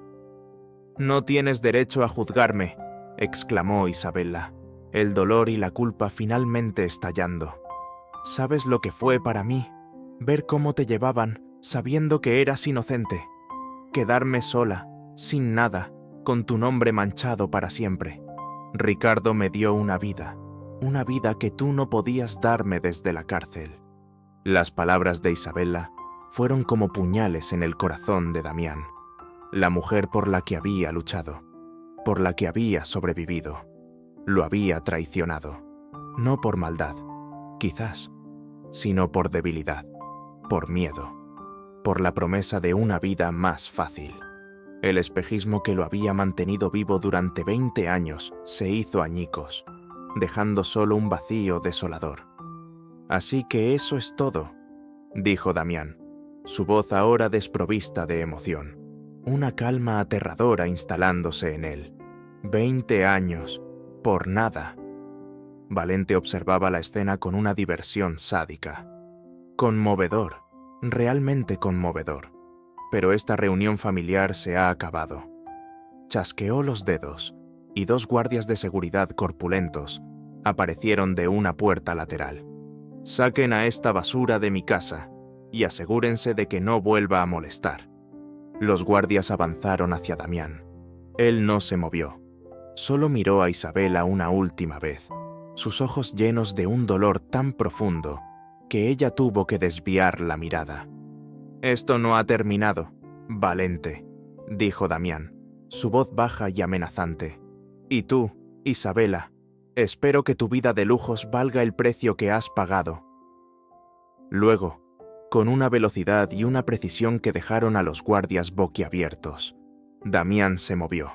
A: No tienes derecho a juzgarme, exclamó Isabela, el dolor y la culpa finalmente estallando. ¿Sabes lo que fue para mí? Ver cómo te llevaban, sabiendo que eras inocente. Quedarme sola, sin nada, con tu nombre manchado para siempre. Ricardo me dio una vida que tú no podías darme desde la cárcel. Las palabras de Isabela fueron como puñales en el corazón de Damián. La mujer por la que había luchado, por la que había sobrevivido, lo había traicionado. No por maldad, quizás, sino por debilidad, por miedo, por la promesa de una vida más fácil. El espejismo que lo había mantenido vivo durante 20 años se hizo añicos, dejando solo un vacío desolador. Así que eso es todo, dijo Damián, su voz ahora desprovista de emoción, una calma aterradora instalándose en él. 20 años, por nada. Valente observaba la escena con una diversión sádica. Conmovedor, realmente conmovedor. Pero esta reunión familiar se ha acabado. Chasqueó los dedos, y 2 guardias de seguridad corpulentos aparecieron de una puerta lateral. Saquen a esta basura de mi casa y asegúrense de que no vuelva a molestar. Los guardias avanzaron hacia Damián. Él no se movió. Solo miró a Isabela una última vez, sus ojos llenos de un dolor tan profundo que ella tuvo que desviar la mirada. «Esto no ha terminado, Valente», dijo Damián, su voz baja y amenazante. «Y tú, Isabela, espero que tu vida de lujos valga el precio que has pagado». Luego, con una velocidad y una precisión que dejaron a los guardias boquiabiertos, Damián se movió,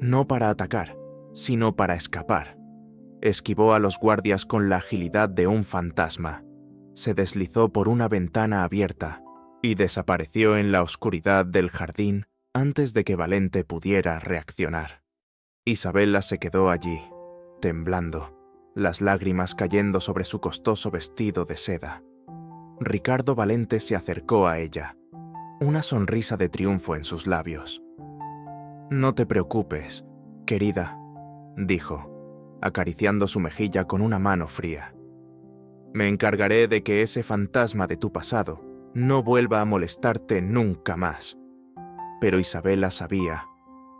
A: no para atacar, sino para escapar. Esquivó a los guardias con la agilidad de un fantasma, se deslizó por una ventana abierta y desapareció en la oscuridad del jardín antes de que Valente pudiera reaccionar. Isabela se quedó allí, temblando, las lágrimas cayendo sobre su costoso vestido de seda. Ricardo Valente se acercó a ella, una sonrisa de triunfo en sus labios. «No te preocupes, querida», dijo, acariciando su mejilla con una mano fría. «Me encargaré de que ese fantasma de tu pasado no vuelva a molestarte nunca más». Pero Isabela sabía,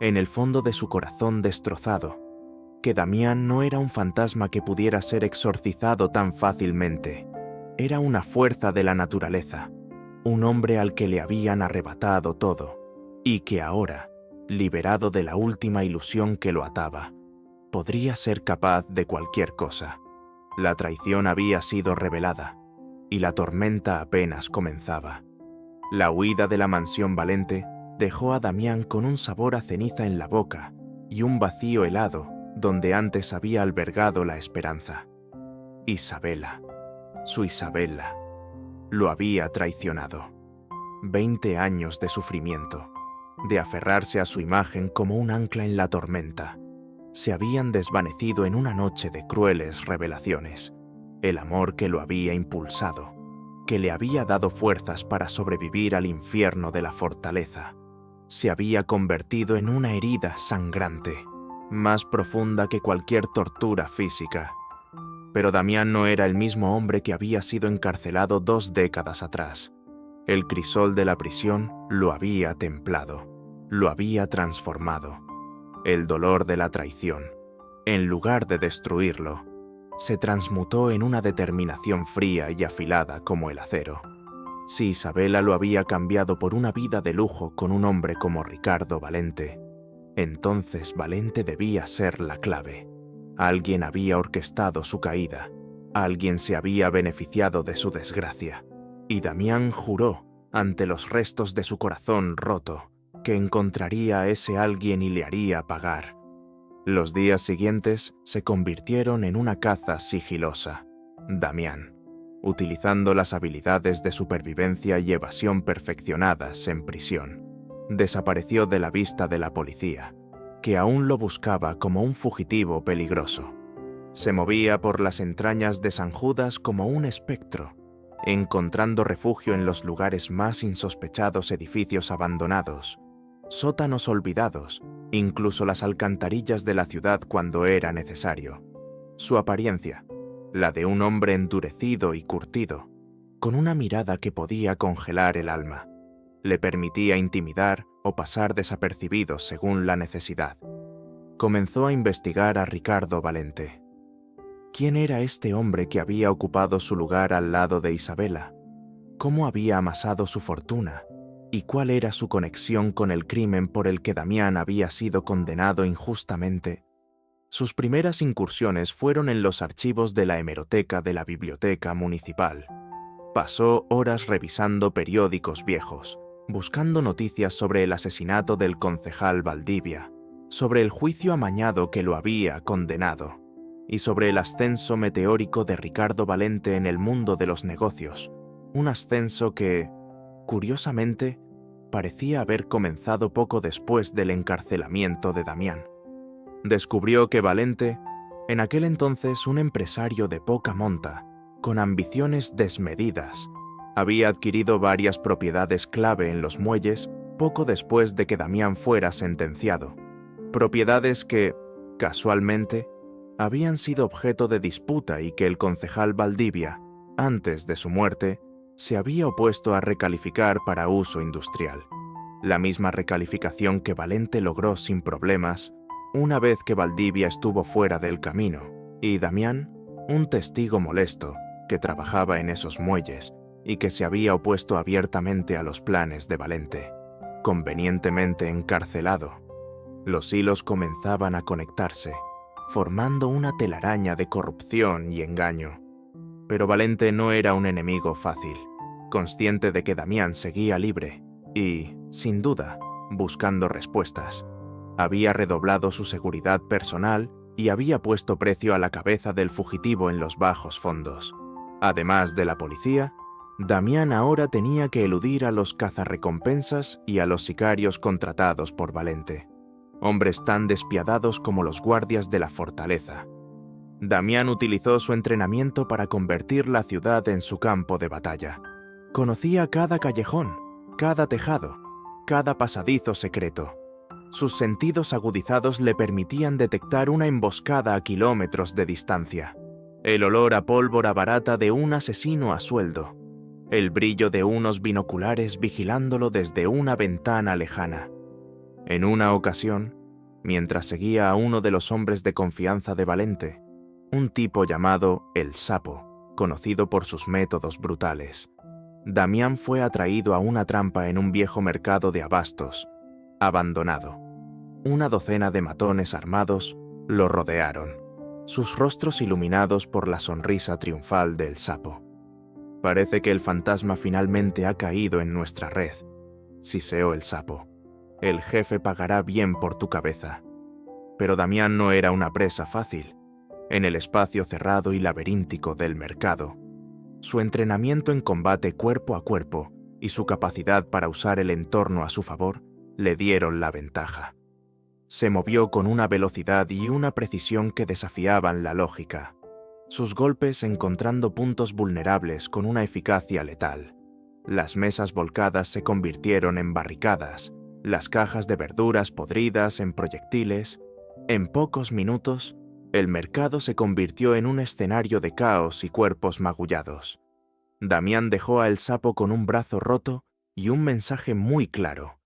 A: en el fondo de su corazón destrozado, que Damián no era un fantasma que pudiera ser exorcizado tan fácilmente. Era una fuerza de la naturaleza, un hombre al que le habían arrebatado todo, y que ahora, liberado de la última ilusión que lo ataba, podría ser capaz de cualquier cosa. La traición había sido revelada, y la tormenta apenas comenzaba. La huida de la mansión Valente dejó a Damián con un sabor a ceniza en la boca y un vacío helado donde antes había albergado la esperanza. Isabela, su Isabela, lo había traicionado. 20 años de sufrimiento, de aferrarse a su imagen como un ancla en la tormenta, se habían desvanecido en una noche de crueles revelaciones. El amor que lo había impulsado, que le había dado fuerzas para sobrevivir al infierno de la fortaleza, se había convertido en una herida sangrante, más profunda que cualquier tortura física. Pero Damián no era el mismo hombre que había sido encarcelado 2 décadas atrás. El crisol de la prisión lo había templado, lo había transformado. El dolor de la traición, en lugar de destruirlo, se transmutó en una determinación fría y afilada como el acero. Si Isabela lo había cambiado por una vida de lujo con un hombre como Ricardo Valente, entonces Valente debía ser la clave. Alguien había orquestado su caída, alguien se había beneficiado de su desgracia, y Damián juró, ante los restos de su corazón roto, que encontraría a ese alguien y le haría pagar. Los días siguientes se convirtieron en una caza sigilosa. Damián, utilizando las habilidades de supervivencia y evasión perfeccionadas en prisión, desapareció de la vista de la policía, que aún lo buscaba como un fugitivo peligroso. Se movía por las entrañas de San Judas como un espectro, encontrando refugio en los lugares más insospechados, edificios abandonados, sótanos olvidados, incluso las alcantarillas de la ciudad cuando era necesario. Su apariencia, la de un hombre endurecido y curtido, con una mirada que podía congelar el alma, le permitía intimidar o pasar desapercibido según la necesidad. Comenzó a investigar a Ricardo Valente. ¿Quién era este hombre que había ocupado su lugar al lado de Isabela? ¿Cómo había amasado su fortuna? ¿Y cuál era su conexión con el crimen por el que Damián había sido condenado injustamente? Sus primeras incursiones fueron en los archivos de la hemeroteca de la Biblioteca Municipal. Pasó horas revisando periódicos viejos, buscando noticias sobre el asesinato del concejal Valdivia, sobre el juicio amañado que lo había condenado, y sobre el ascenso meteórico de Ricardo Valente en el mundo de los negocios, un ascenso que, curiosamente, parecía haber comenzado poco después del encarcelamiento de Damián. Descubrió que Valente, en aquel entonces un empresario de poca monta, con ambiciones desmedidas, había adquirido varias propiedades clave en los muelles poco después de que Damián fuera sentenciado. Propiedades que, casualmente, habían sido objeto de disputa y que el concejal Valdivia, antes de su muerte, se había opuesto a recalificar para uso industrial. La misma recalificación que Valente logró sin problemas una vez que Valdivia estuvo fuera del camino, y Damián, un testigo molesto que trabajaba en esos muelles y que se había opuesto abiertamente a los planes de Valente, convenientemente encarcelado. Los hilos comenzaban a conectarse, formando una telaraña de corrupción y engaño. Pero Valente no era un enemigo fácil, consciente de que Damián seguía libre y, sin duda, buscando respuestas. Había redoblado su seguridad personal y había puesto precio a la cabeza del fugitivo en los bajos fondos. Además de la policía, Damián ahora tenía que eludir a los cazarrecompensas y a los sicarios contratados por Valente, hombres tan despiadados como los guardias de la fortaleza. Damián utilizó su entrenamiento para convertir la ciudad en su campo de batalla. Conocía cada callejón, cada tejado, cada pasadizo secreto. Sus sentidos agudizados le permitían detectar una emboscada a kilómetros de distancia, el olor a pólvora barata de un asesino a sueldo, el brillo de unos binoculares vigilándolo desde una ventana lejana. En una ocasión, mientras seguía a uno de los hombres de confianza de Valente, un tipo llamado El Sapo, conocido por sus métodos brutales, Damián fue atraído a una trampa en un viejo mercado de abastos, abandonado. Una docena de matones armados lo rodearon, sus rostros iluminados por la sonrisa triunfal del Sapo. «Parece que el fantasma finalmente ha caído en nuestra red», siseó el Sapo. «El jefe pagará bien por tu cabeza». Pero Damián no era una presa fácil. En el espacio cerrado y laberíntico del mercado, su entrenamiento en combate cuerpo a cuerpo y su capacidad para usar el entorno a su favor le dieron la ventaja. Se movió con una velocidad y una precisión que desafiaban la lógica. sus golpes encontrando puntos vulnerables con una eficacia letal. Las mesas volcadas se convirtieron en barricadas, las cajas de verduras podridas en proyectiles. En pocos minutos, el mercado se convirtió en un escenario de caos y cuerpos magullados. Damián dejó a El Sapo con un brazo roto y un mensaje muy claro.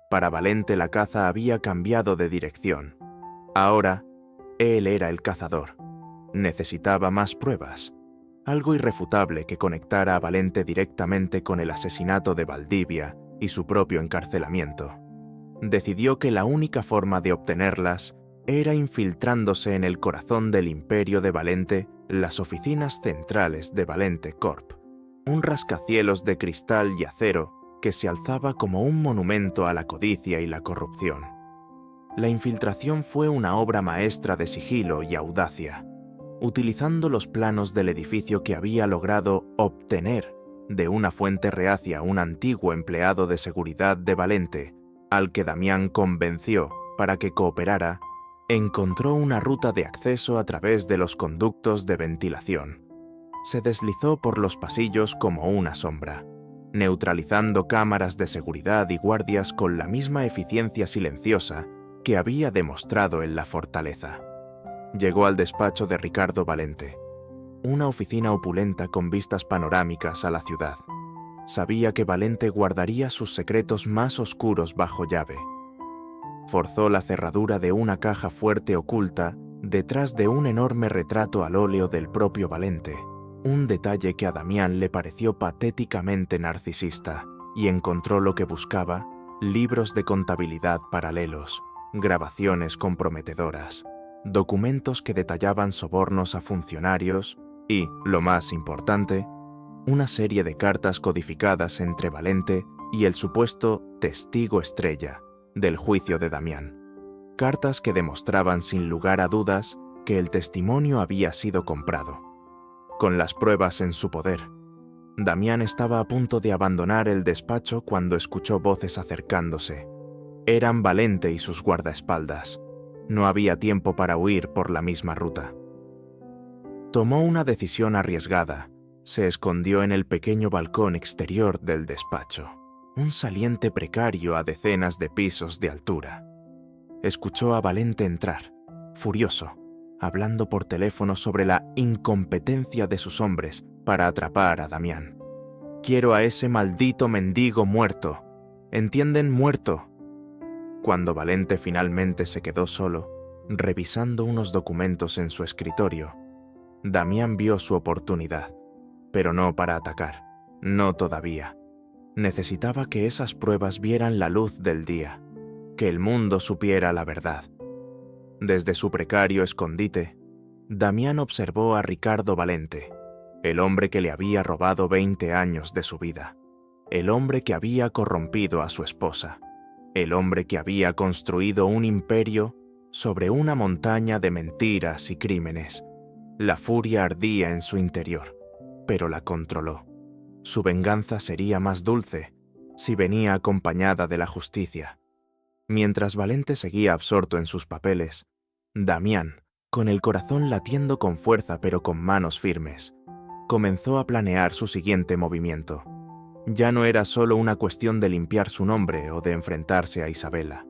A: Para Valente la caza había cambiado de dirección. Ahora, él era el cazador. Necesitaba más pruebas, algo irrefutable que conectara a Valente directamente con el asesinato de Valdivia y su propio encarcelamiento. Decidió que la única forma de obtenerlas era infiltrándose en el corazón del imperio de Valente, las oficinas centrales de Valente Corp, un rascacielos de cristal y acero que se alzaba como un monumento a la codicia y la corrupción. La infiltración fue una obra maestra de sigilo y audacia, utilizando los planos del edificio que había logrado obtener de una fuente reacia un antiguo empleado de seguridad de Valente, al que Damián convenció para que cooperara. Encontró una ruta de acceso a través de los conductos de ventilación. Se deslizó por los pasillos como una sombra, neutralizando cámaras de seguridad y guardias con la misma eficiencia silenciosa que había demostrado en la fortaleza. Llegó al despacho de Ricardo Valente, una oficina opulenta con vistas panorámicas a la ciudad. Sabía que Valente guardaría sus secretos más oscuros bajo llave. Forzó la cerradura de una caja fuerte oculta detrás de un enorme retrato al óleo del propio Valente, un detalle que a Damián le pareció patéticamente narcisista, y encontró lo que buscaba: libros de contabilidad paralelos, grabaciones comprometedoras, documentos que detallaban sobornos a funcionarios y, lo más importante, una serie de cartas codificadas entre Valente y el supuesto testigo estrella del juicio de Damián. Cartas que demostraban sin lugar a dudas que el testimonio había sido comprado. Con las pruebas en su poder, Damián estaba a punto de abandonar el despacho cuando escuchó voces acercándose. Eran Valente y sus guardaespaldas. No había tiempo para huir por la misma ruta. Tomó una decisión arriesgada. Se escondió en el pequeño balcón exterior del despacho, un saliente precario a decenas de pisos de altura. Escuchó a Valente entrar, furioso, hablando por teléfono sobre la incompetencia de sus hombres para atrapar a Damián. «Quiero a ese maldito mendigo muerto. ¿Entienden? Muerto». Cuando Valente finalmente se quedó solo, revisando unos documentos en su escritorio, Damián vio su oportunidad, pero no para atacar, no todavía. Necesitaba que esas pruebas vieran la luz del día, que el mundo supiera la verdad. Desde su precario escondite, Damián observó a Ricardo Valente, el hombre que le había robado 20 años de su vida, el hombre que había corrompido a su esposa, el hombre que había construido un imperio sobre una montaña de mentiras y crímenes. La furia ardía en su interior, pero la controló. Su venganza sería más dulce si venía acompañada de la justicia. Mientras Valente seguía absorto en sus papeles, Damián, con el corazón latiendo con fuerza pero con manos firmes, comenzó a planear su siguiente movimiento. Ya no era solo una cuestión de limpiar su nombre o de enfrentarse a Isabela.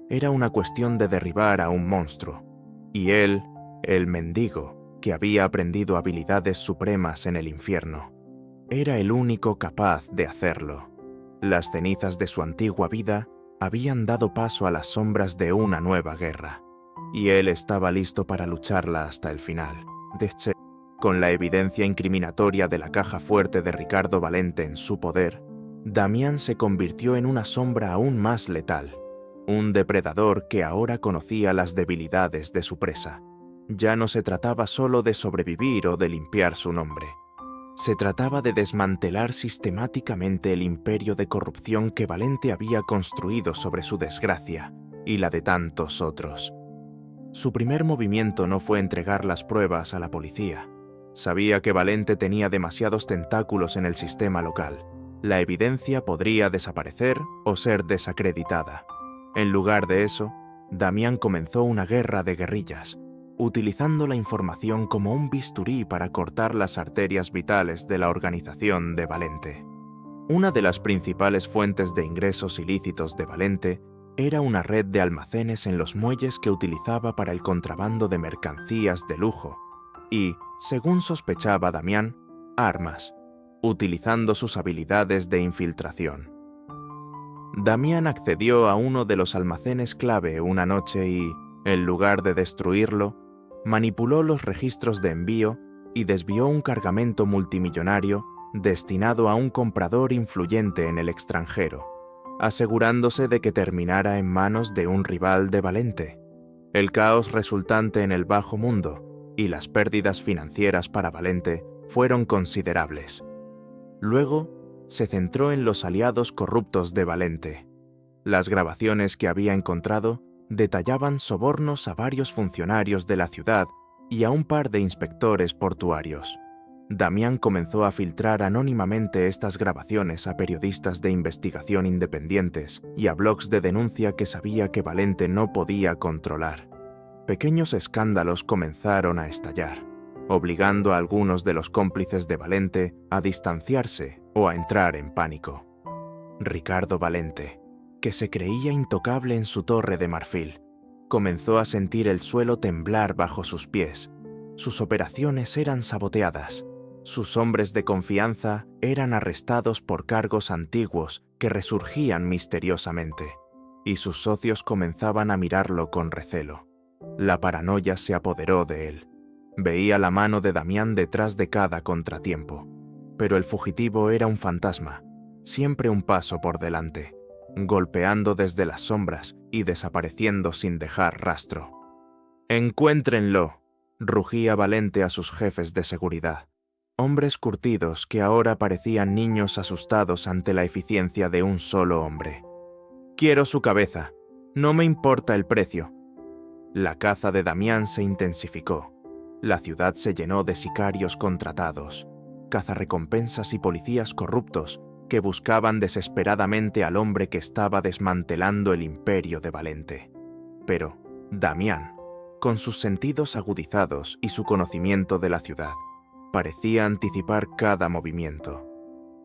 A: Era una cuestión de derribar a un monstruo. Y él, el mendigo, que había aprendido habilidades supremas en el infierno, era el único capaz de hacerlo. Las cenizas de su antigua vida habían dado paso a las sombras de una nueva guerra, y él estaba listo para lucharla hasta el final. De hecho, con la evidencia incriminatoria de la caja fuerte de Ricardo Valente en su poder, Damián se convirtió en una sombra aún más letal, un depredador que ahora conocía las debilidades de su presa. Ya no se trataba solo de sobrevivir o de limpiar su nombre. Se trataba de desmantelar sistemáticamente el imperio de corrupción que Valente había construido sobre su desgracia y la de tantos otros. Su primer movimiento no fue entregar las pruebas a la policía. Sabía que Valente tenía demasiados tentáculos en el sistema local. La evidencia podría desaparecer o ser desacreditada. En lugar de eso, Damián comenzó una guerra de guerrillas. utilizando la información como un bisturí para cortar las arterias vitales de la organización de Valente. Una de las principales fuentes de ingresos ilícitos de Valente era una red de almacenes en los muelles que utilizaba para el contrabando de mercancías de lujo y, según sospechaba Damián, armas, utilizando sus habilidades de infiltración. Damián accedió a uno de los almacenes clave una noche y, en lugar de destruirlo, manipuló los registros de envío y desvió un cargamento multimillonario destinado a un comprador influyente en el extranjero, asegurándose de que terminara en manos de un rival de Valente. El caos resultante en el bajo mundo y las pérdidas financieras para Valente fueron considerables. Luego, se centró en los aliados corruptos de Valente. Las grabaciones que había encontrado detallaban sobornos a varios funcionarios de la ciudad y a un par de inspectores portuarios. Damián comenzó a filtrar anónimamente estas grabaciones a periodistas de investigación independientes y a blogs de denuncia que sabía que Valente no podía controlar. Pequeños escándalos comenzaron a estallar, obligando a algunos de los cómplices de Valente a distanciarse o a entrar en pánico. Ricardo Valente, que se creía intocable en su torre de marfil, comenzó a sentir el suelo temblar bajo sus pies. Sus operaciones eran saboteadas. Sus hombres de confianza eran arrestados por cargos antiguos que resurgían misteriosamente, y sus socios comenzaban a mirarlo con recelo. La paranoia se apoderó de él. Veía la mano de Damián detrás de cada contratiempo. Pero el fugitivo era un fantasma, siempre un paso por delante, golpeando desde las sombras y desapareciendo sin dejar rastro. «¡Encuéntrenlo!», rugía Valente a sus jefes de seguridad, hombres curtidos que ahora parecían niños asustados ante la eficiencia de un solo hombre. «Quiero su cabeza, no me importa el precio». La caza de Damián se intensificó. La ciudad se llenó de sicarios contratados, cazarrecompensas y policías corruptos que buscaban desesperadamente al hombre que estaba desmantelando el imperio de Valente. Pero Damián, con sus sentidos agudizados y su conocimiento de la ciudad, parecía anticipar cada movimiento.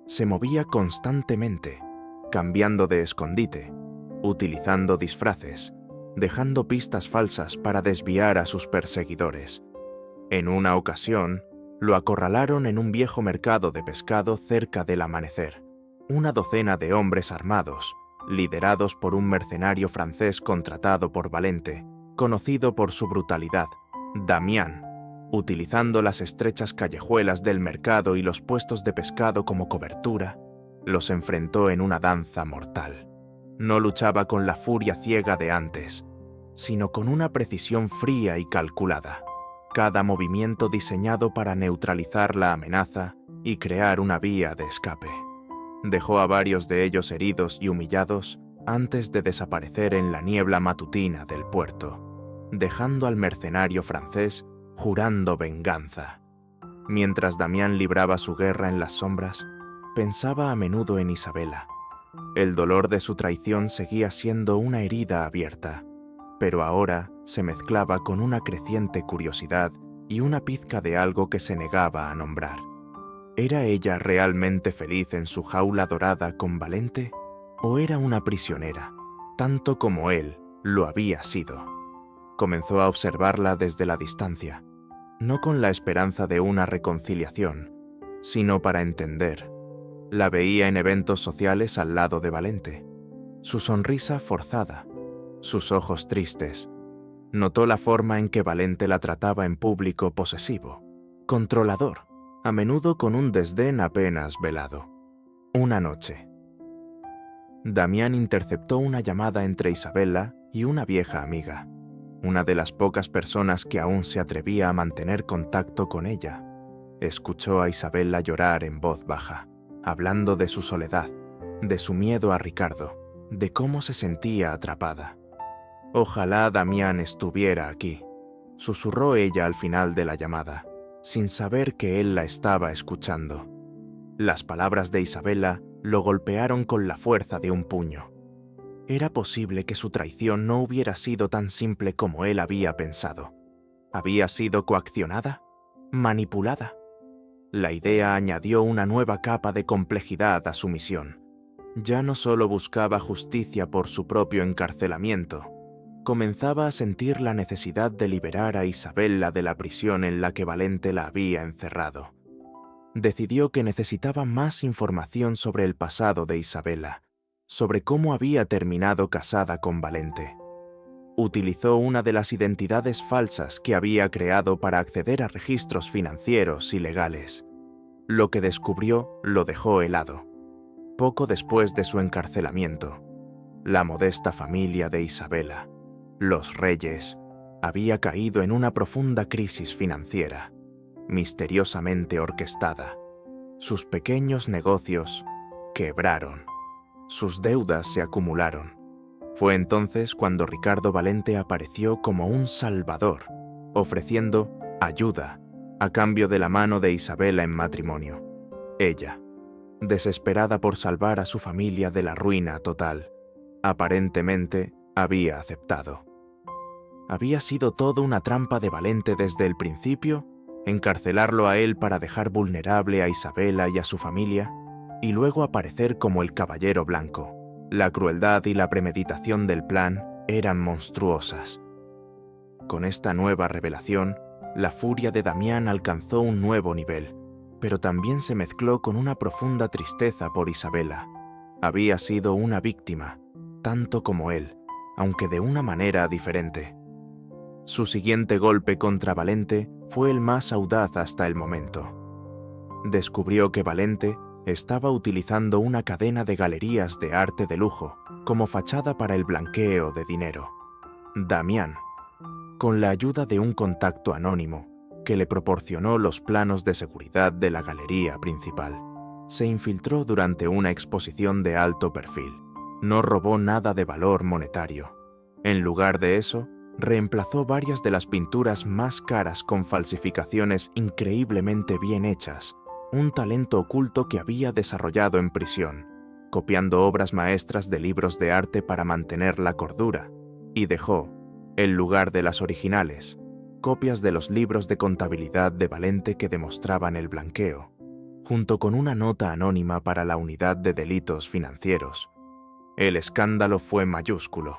A: Se movía constantemente, cambiando de escondite, utilizando disfraces, dejando pistas falsas para desviar a sus perseguidores. En una ocasión, lo acorralaron en un viejo mercado de pescado cerca del amanecer. Una docena de hombres armados, liderados por un mercenario francés contratado por Valente, conocido por su brutalidad, Damián, utilizando las estrechas callejuelas del mercado y los puestos de pescado como cobertura, los enfrentó en una danza mortal. No luchaba con la furia ciega de antes, sino con una precisión fría y calculada. Cada movimiento diseñado para neutralizar la amenaza y crear una vía de escape. Dejó a varios de ellos heridos y humillados antes de desaparecer en la niebla matutina del puerto, dejando al mercenario francés jurando venganza. Mientras Damián libraba su guerra en las sombras, pensaba a menudo en Isabela. El dolor de su traición seguía siendo una herida abierta, pero ahora se mezclaba con una creciente curiosidad y una pizca de algo que se negaba a nombrar. ¿Era ella realmente feliz en su jaula dorada con Valente? ¿O era una prisionera, tanto como él lo había sido? Comenzó a observarla desde la distancia, no con la esperanza de una reconciliación, sino para entender. La veía en eventos sociales al lado de Valente. Su sonrisa forzada, sus ojos tristes. Notó la forma en que Valente la trataba en público posesivo, controlador, a menudo con un desdén apenas velado. Una noche, Damián interceptó una llamada entre Isabela y una vieja amiga, una de las pocas personas que aún se atrevía a mantener contacto con ella. Escuchó a Isabela llorar en voz baja, hablando de su soledad, de su miedo a Ricardo, de cómo se sentía atrapada. «Ojalá Damián estuviera aquí», susurró ella al final de la llamada, sin saber que él la estaba escuchando. Las palabras de Isabela lo golpearon con la fuerza de un puño. Era posible que su traición no hubiera sido tan simple como él había pensado. ¿Había sido coaccionada? ¿Manipulada? La idea añadió una nueva capa de complejidad a su misión. Ya no solo buscaba justicia por su propio encarcelamiento, comenzaba a sentir la necesidad de liberar a Isabella de la prisión en la que Valente la había encerrado. Decidió que necesitaba más información sobre el pasado de Isabella, sobre cómo había terminado casada con Valente. Utilizó una de las identidades falsas que había creado para acceder a registros financieros y legales. Lo que descubrió lo dejó helado. Poco después de su encarcelamiento, la modesta familia de Isabella, los Reyes, había caído en una profunda crisis financiera, misteriosamente orquestada. Sus pequeños negocios quebraron. Sus deudas se acumularon. Fue entonces cuando Ricardo Valente apareció como un salvador, ofreciendo ayuda a cambio de la mano de Isabella en matrimonio. Ella, desesperada por salvar a su familia de la ruina total, aparentemente había aceptado. ¿Había sido todo una trampa de Valente desde el principio? ¿Encarcelarlo a él para dejar vulnerable a Isabella y a su familia? Y luego aparecer como el Caballero Blanco. La crueldad y la premeditación del plan eran monstruosas. Con esta nueva revelación, la furia de Damián alcanzó un nuevo nivel, pero también se mezcló con una profunda tristeza por Isabella. Había sido una víctima, tanto como él, aunque de una manera diferente. Su siguiente golpe contra Valente fue el más audaz hasta el momento. Descubrió que Valente estaba utilizando una cadena de galerías de arte de lujo como fachada para el blanqueo de dinero. Damián, con la ayuda de un contacto anónimo que le proporcionó los planos de seguridad de la galería principal, se infiltró durante una exposición de alto perfil. No robó nada de valor monetario. En lugar de eso, reemplazó varias de las pinturas más caras con falsificaciones increíblemente bien hechas, un talento oculto que había desarrollado en prisión, copiando obras maestras de libros de arte para mantener la cordura, y dejó, en lugar de las originales, copias de los libros de contabilidad de Valente que demostraban el blanqueo, junto con una nota anónima para la unidad de delitos financieros. El escándalo fue mayúsculo.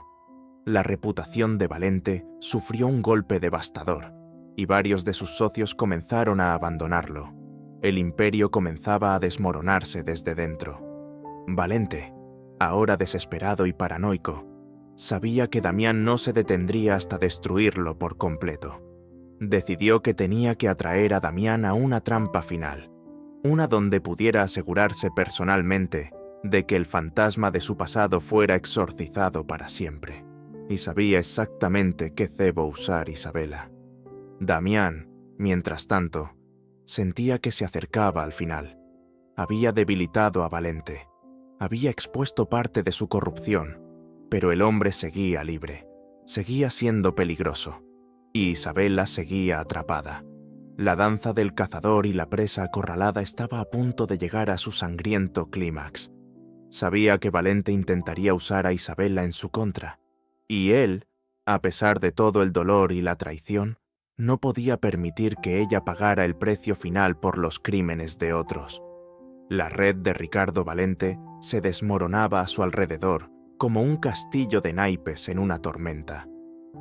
A: La reputación de Valente sufrió un golpe devastador, y varios de sus socios comenzaron a abandonarlo. El imperio comenzaba a desmoronarse desde dentro. Valente, ahora desesperado y paranoico, sabía que Damián no se detendría hasta destruirlo por completo. Decidió que tenía que atraer a Damián a una trampa final, una donde pudiera asegurarse personalmente de que el fantasma de su pasado fuera exorcizado para siempre. Y sabía exactamente qué cebo usar Isabella. Damián, mientras tanto, sentía que se acercaba al final. Había debilitado a Valente, había expuesto parte de su corrupción, pero el hombre seguía libre, seguía siendo peligroso, y Isabella seguía atrapada. La danza del cazador y la presa acorralada estaba a punto de llegar a su sangriento clímax. Sabía que Valente intentaría usar a Isabella en su contra, y él, a pesar de todo el dolor y la traición, no podía permitir que ella pagara el precio final por los crímenes de otros. La red de Ricardo Valente se desmoronaba a su alrededor como un castillo de naipes en una tormenta.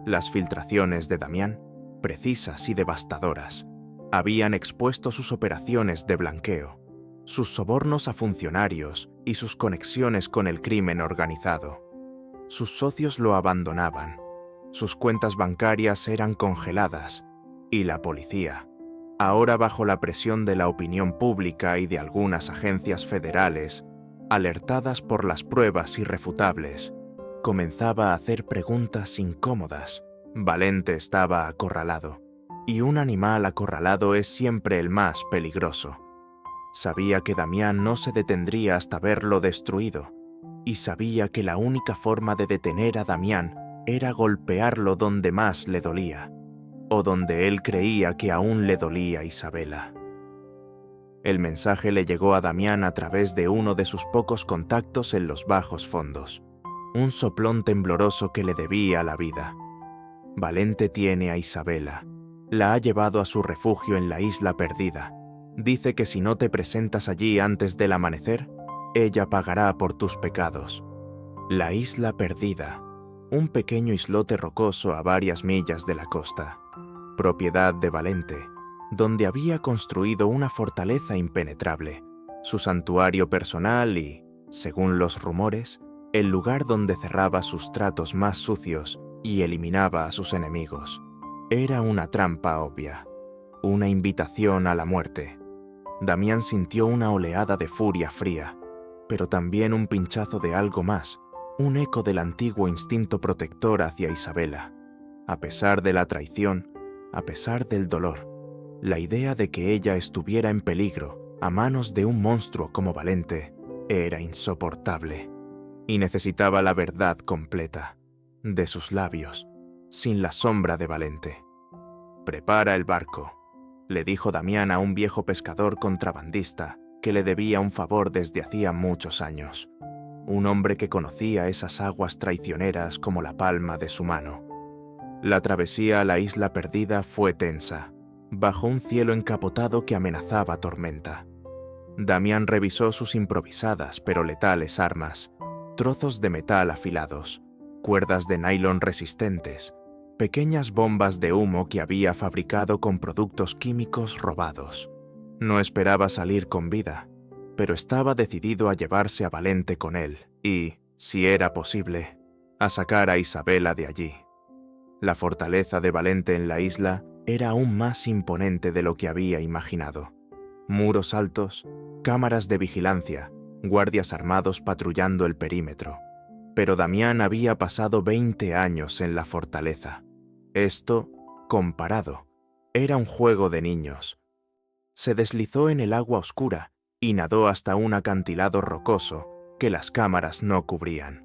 A: Las filtraciones de Damián, precisas y devastadoras, habían expuesto sus operaciones de blanqueo, sus sobornos a funcionarios y sus conexiones con el crimen organizado. Sus socios lo abandonaban, sus cuentas bancarias eran congeladas, y la policía, ahora bajo la presión de la opinión pública y de algunas agencias federales, alertadas por las pruebas irrefutables, comenzaba a hacer preguntas incómodas. Valente estaba acorralado, y un animal acorralado es siempre el más peligroso. Sabía que Damián no se detendría hasta verlo destruido, y sabía que la única forma de detener a Damián era golpearlo donde más le dolía, o donde él creía que aún le dolía a Isabella. El mensaje le llegó a Damián a través de uno de sus pocos contactos en los bajos fondos, un soplón tembloroso que le debía la vida. Valente tiene a Isabella, La ha llevado a su refugio en la Isla Perdida. Dice que si no te presentas allí antes del amanecer, ella pagará por tus pecados. La Isla Perdida, un pequeño islote rocoso a varias millas de la costa, propiedad de Valente, donde había construido una fortaleza impenetrable, su santuario personal y, según los rumores, el lugar donde cerraba sus tratos más sucios y eliminaba a sus enemigos. Era una trampa obvia, una invitación a la muerte. Damián sintió una oleada de furia fría, pero también un pinchazo de algo más, un eco del antiguo instinto protector hacia Isabela. A pesar de la traición, a pesar del dolor, la idea de que ella estuviera en peligro a manos de un monstruo como Valente era insoportable, y necesitaba la verdad completa, de sus labios, sin la sombra de Valente. «Prepara el barco», le dijo Damián a un viejo pescador contrabandista que le debía un favor desde hacía muchos años, un hombre que conocía esas aguas traicioneras como la palma de su mano. La travesía a la Isla Perdida fue tensa, bajo un cielo encapotado que amenazaba tormenta. Damián revisó sus improvisadas pero letales armas, trozos de metal afilados, cuerdas de nylon resistentes, pequeñas bombas de humo que había fabricado con productos químicos robados. No esperaba salir con vida, pero estaba decidido a llevarse a Valente con él y, si era posible, a sacar a Isabela de allí. La fortaleza de Valente en la isla era aún más imponente de lo que había imaginado. Muros altos, cámaras de vigilancia, guardias armados patrullando el perímetro. Pero Damián había pasado 20 años en la fortaleza. Esto, comparado, era un juego de niños. Se deslizó en el agua oscura y nadó hasta un acantilado rocoso que las cámaras no cubrían,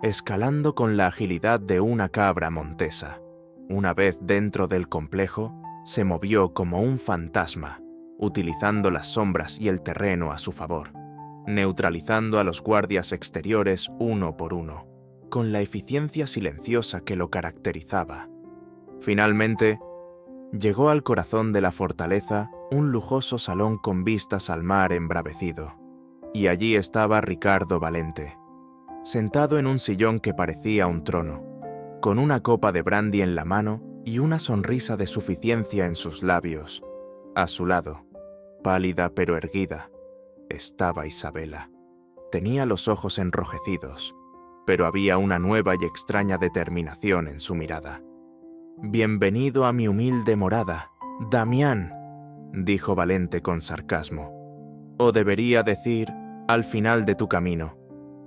A: escalando con la agilidad de una cabra montesa. Una vez dentro del complejo, se movió como un fantasma, utilizando las sombras y el terreno a su favor, neutralizando a los guardias exteriores uno por uno, con la eficiencia silenciosa que lo caracterizaba. Finalmente, llegó al corazón de la fortaleza un lujoso salón con vistas al mar embravecido, y allí estaba Ricardo Valente, sentado en un sillón que parecía un trono, con una copa de brandy en la mano y una sonrisa de suficiencia en sus labios. A su lado, pálida pero erguida, estaba Isabela. Tenía los ojos enrojecidos, pero había una nueva y extraña determinación en su mirada. «Bienvenido a mi humilde morada, Damián», dijo Valente con sarcasmo. «O debería decir, al final de tu camino.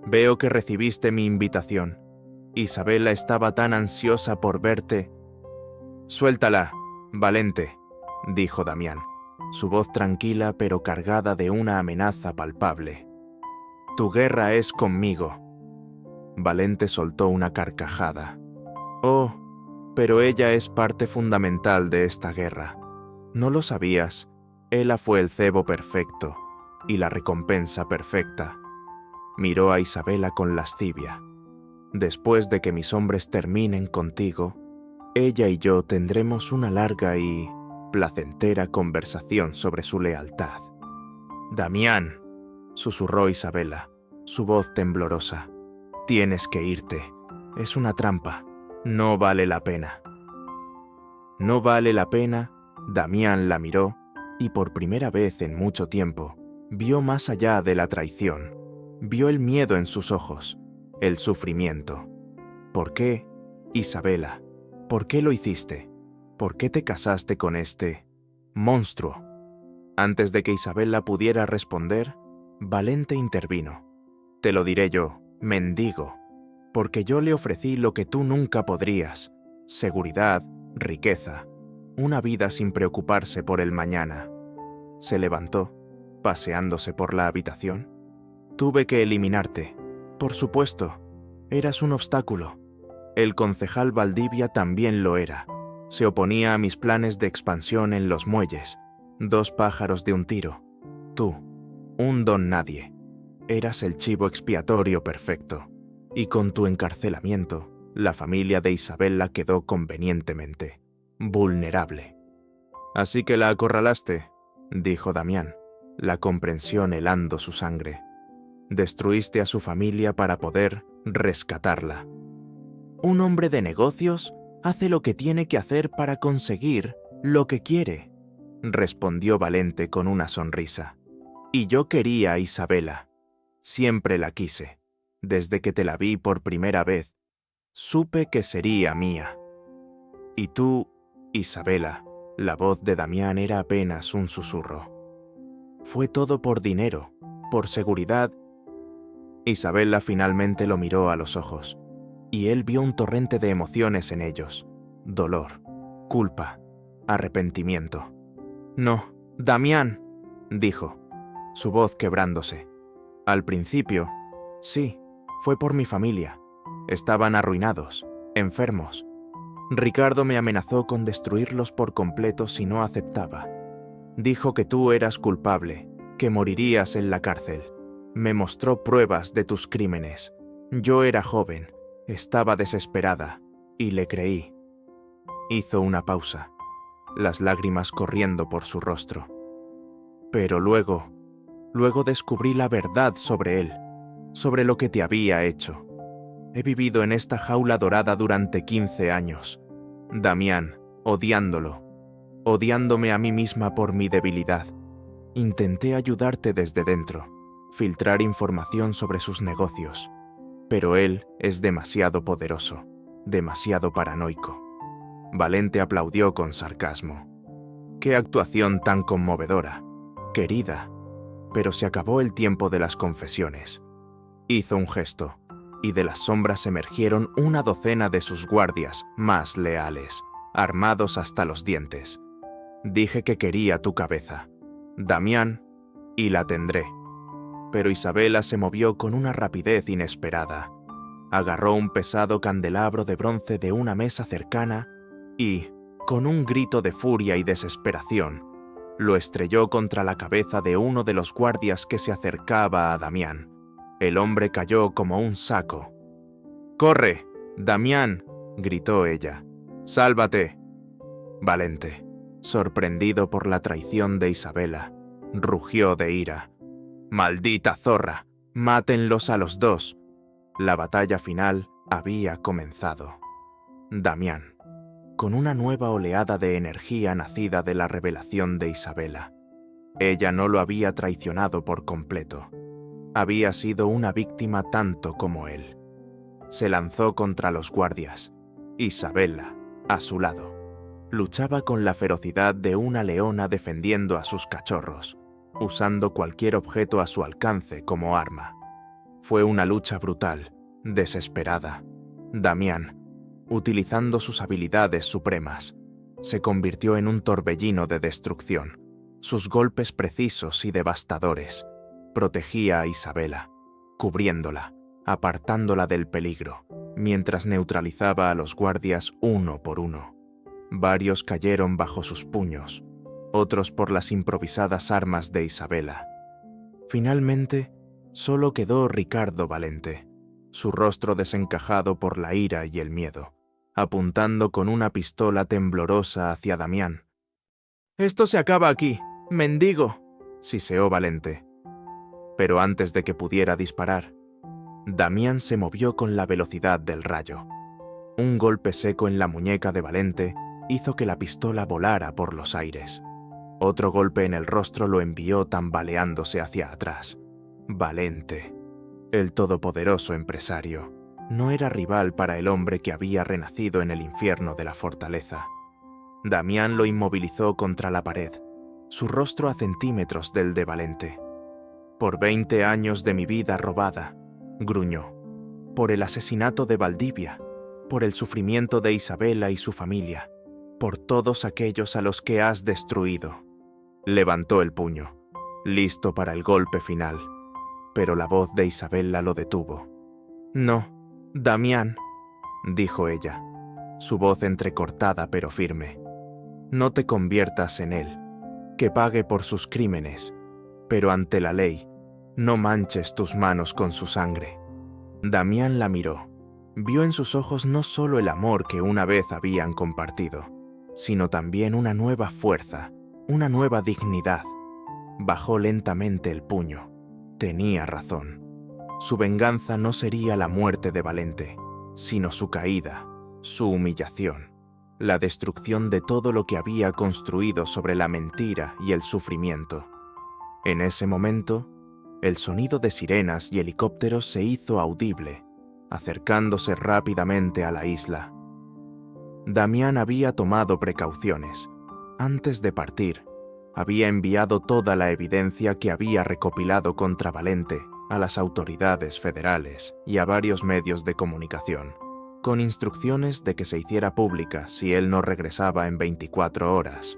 A: Veo que recibiste mi invitación. Isabela estaba tan ansiosa por verte». «Suéltala, Valente», dijo Damián, su voz tranquila pero cargada de una amenaza palpable. «Tu guerra es conmigo». Valente soltó una carcajada. «Oh, pero ella es parte fundamental de esta guerra. ¿No lo sabías? Ella fue el cebo perfecto y la recompensa perfecta». Miró a Isabela con lascivia. «Después de que mis hombres terminen contigo, ella y yo tendremos una larga y placentera conversación sobre su lealtad». «Damián», susurró Isabela, su voz temblorosa, «tienes que irte. Es una trampa. No vale la pena». «No vale la pena». Damián la miró y por primera vez en mucho tiempo vio más allá de la traición. Vio el miedo en sus ojos, el sufrimiento. «¿Por qué, Isabela? ¿Por qué lo hiciste? ¿Por qué te casaste con este monstruo?» Antes de que Isabela pudiera responder, Valente intervino. «Te lo diré yo, mendigo, porque yo le ofrecí lo que tú nunca podrías: seguridad, riqueza, una vida sin preocuparse por el mañana». Se levantó, paseándose por la habitación. «Tuve que eliminarte. Por supuesto, eras un obstáculo. El concejal Valdivia también lo era. Se oponía a mis planes de expansión en los muelles. 2 pájaros de un tiro. Tú, un don nadie, eras el chivo expiatorio perfecto. Y con tu encarcelamiento, la familia de Isabela quedó convenientemente vulnerable. Así que la acorralaste, dijo Damián, la comprensión helando su sangre. Destruiste a su familia para poder rescatarla. Un hombre de negocios hace lo que tiene que hacer para conseguir lo que quiere, respondió Valente con una sonrisa. Y yo quería a Isabela. Siempre la quise. Desde que te la vi por primera vez, supe que sería mía. Y tú, Isabela, la voz de Damián era apenas un susurro. Fue todo por dinero, por seguridad. Isabela finalmente lo miró a los ojos, y él vio un torrente de emociones en ellos. Dolor, culpa, arrepentimiento. No, Damián, dijo, su voz quebrándose. Al principio, sí, fue por mi familia. Estaban arruinados, enfermos. Ricardo me amenazó con destruirlos por completo si no aceptaba. Dijo que tú eras culpable, que morirías en la cárcel. Me mostró pruebas de tus crímenes. Yo era joven, estaba desesperada, y le creí. Hizo una pausa, las lágrimas corriendo por su rostro. Pero luego descubrí la verdad sobre él, sobre lo que te había hecho. He vivido en esta jaula dorada durante 15 años. Damián, odiándolo, odiándome a mí misma por mi debilidad. Intenté ayudarte desde dentro, filtrar información sobre sus negocios. Pero él es demasiado poderoso, demasiado paranoico. Valente aplaudió con sarcasmo. ¡Qué actuación tan conmovedora! Querida. Pero se acabó el tiempo de las confesiones. Hizo un gesto, y de las sombras emergieron una docena de sus guardias más leales, armados hasta los dientes. Dije que quería tu cabeza, Damián, y la tendré. Pero Isabela se movió con una rapidez inesperada. Agarró un pesado candelabro de bronce de una mesa cercana y, con un grito de furia y desesperación, lo estrelló contra la cabeza de uno de los guardias que se acercaba a Damián. El hombre cayó como un saco. ¡Corre, Damián!, gritó ella. ¡Sálvate! Valente, sorprendido por la traición de Isabela, rugió de ira. ¡Maldita zorra! ¡Mátenlos a los dos! La batalla final había comenzado. Damián, con una nueva oleada de energía nacida de la revelación de Isabela. Ella no lo había traicionado por completo. Había sido una víctima tanto como él. Se lanzó contra los guardias. Isabela, a su lado, luchaba con la ferocidad de una leona defendiendo a sus cachorros, usando cualquier objeto a su alcance como arma. Fue una lucha brutal, desesperada. Damián, utilizando sus habilidades supremas, se convirtió en un torbellino de destrucción. Sus golpes precisos y devastadores protegía a Isabela, cubriéndola, apartándola del peligro, mientras neutralizaba a los guardias uno por uno. Varios cayeron bajo sus puños, otros por las improvisadas armas de Isabela. Finalmente, solo quedó Ricardo Valente, su rostro desencajado por la ira y el miedo, apuntando con una pistola temblorosa hacia Damián. «¡Esto se acaba aquí, mendigo!», siseó Valente. Pero antes de que pudiera disparar, Damián se movió con la velocidad del rayo. Un golpe seco en la muñeca de Valente hizo que la pistola volara por los aires. Otro golpe en el rostro lo envió tambaleándose hacia atrás. Valente, el todopoderoso empresario, no era rival para el hombre que había renacido en el infierno de la fortaleza. Damián lo inmovilizó contra la pared, su rostro a centímetros del de Valente. «Por 20 años de mi vida robada», gruñó, «por el asesinato de Valdivia, por el sufrimiento de Isabela y su familia, por todos aquellos a los que has destruido». Levantó el puño, listo para el golpe final, pero la voz de Isabela lo detuvo. «No, Damián», dijo ella, su voz entrecortada pero firme. «No te conviertas en él, que pague por sus crímenes, pero ante la ley, no manches tus manos con su sangre». Damián la miró. Vio en sus ojos no solo el amor que una vez habían compartido, sino también una nueva fuerza, una nueva dignidad. Bajó lentamente el puño. Tenía razón. Su venganza no sería la muerte de Valente, sino su caída, su humillación, la destrucción de todo lo que había construido sobre la mentira y el sufrimiento. En ese momento, el sonido de sirenas y helicópteros se hizo audible, acercándose rápidamente a la isla. Damián había tomado precauciones. Antes de partir, había enviado toda la evidencia que había recopilado contra Valente a las autoridades federales y a varios medios de comunicación, con instrucciones de que se hiciera pública si él no regresaba en 24 horas.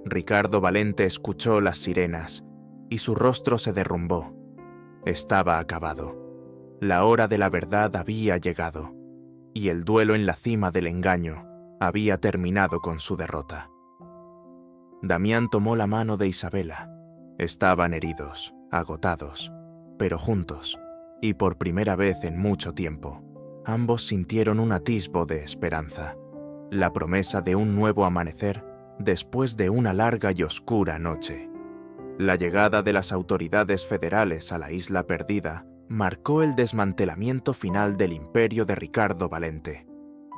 A: Ricardo Valente escuchó las sirenas y su rostro se derrumbó. Estaba acabado. La hora de la verdad había llegado, y el duelo en la cima del engaño había terminado con su derrota. Damián tomó la mano de Isabela. Estaban heridos, agotados, pero juntos, y por primera vez en mucho tiempo, ambos sintieron un atisbo de esperanza, la promesa de un nuevo amanecer después de una larga y oscura noche. La llegada de las autoridades federales a la isla perdida marcó el desmantelamiento final del imperio de Ricardo Valente.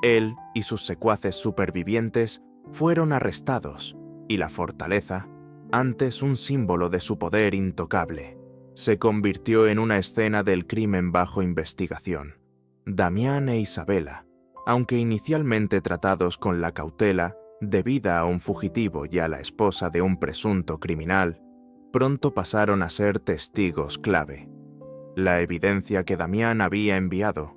A: Él y sus secuaces supervivientes fueron arrestados, y la fortaleza, antes un símbolo de su poder intocable, se convirtió en una escena del crimen bajo investigación. Damián e Isabela, aunque inicialmente tratados con la cautela debida a un fugitivo y a la esposa de un presunto criminal, pronto pasaron a ser testigos clave. La evidencia que Damián había enviado,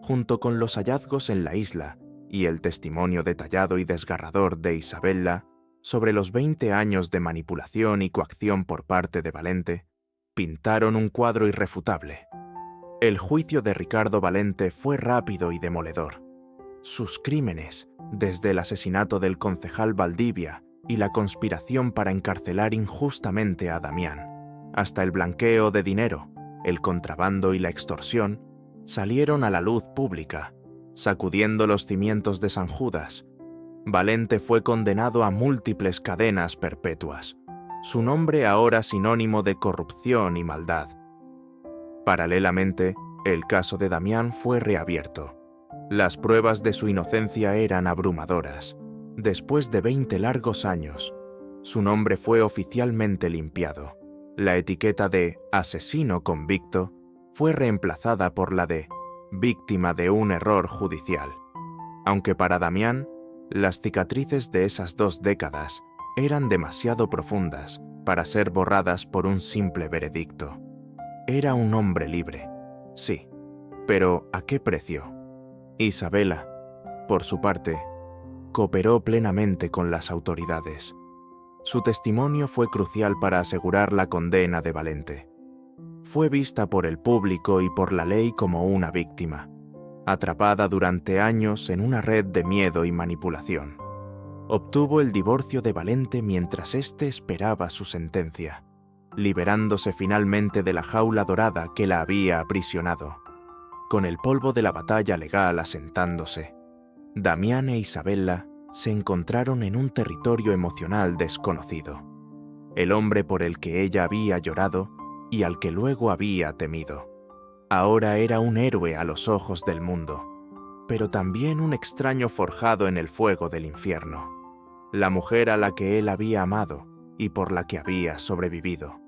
A: junto con los hallazgos en la isla y el testimonio detallado y desgarrador de Isabela sobre los 20 años de manipulación y coacción por parte de Valente, pintaron un cuadro irrefutable. El juicio de Ricardo Valente fue rápido y demoledor. Sus crímenes, desde el asesinato del concejal Valdivia y la conspiración para encarcelar injustamente a Damián, hasta el blanqueo de dinero, el contrabando y la extorsión, salieron a la luz pública, sacudiendo los cimientos de San Judas. Valente fue condenado a múltiples cadenas perpetuas, su nombre ahora sinónimo de corrupción y maldad. Paralelamente, el caso de Damián fue reabierto. Las pruebas de su inocencia eran abrumadoras. Después de 20 largos años, su nombre fue oficialmente limpiado. La etiqueta de asesino convicto fue reemplazada por la de víctima de un error judicial. Aunque para Damián, las cicatrices de esas 2 décadas eran demasiado profundas para ser borradas por un simple veredicto. Era un hombre libre, sí, pero ¿a qué precio? Isabela, por su parte, cooperó plenamente con las autoridades. Su testimonio fue crucial para asegurar la condena de Valente. Fue vista por el público y por la ley como una víctima, atrapada durante años en una red de miedo y manipulación. Obtuvo el divorcio de Valente mientras éste esperaba su sentencia, liberándose finalmente de la jaula dorada que la había aprisionado. Con el polvo de la batalla legal asentándose, Damián e Isabela se encontraron en un territorio emocional desconocido. El hombre por el que ella había llorado y al que luego había temido, ahora era un héroe a los ojos del mundo, pero también un extraño forjado en el fuego del infierno. La mujer a la que él había amado y por la que había sobrevivido,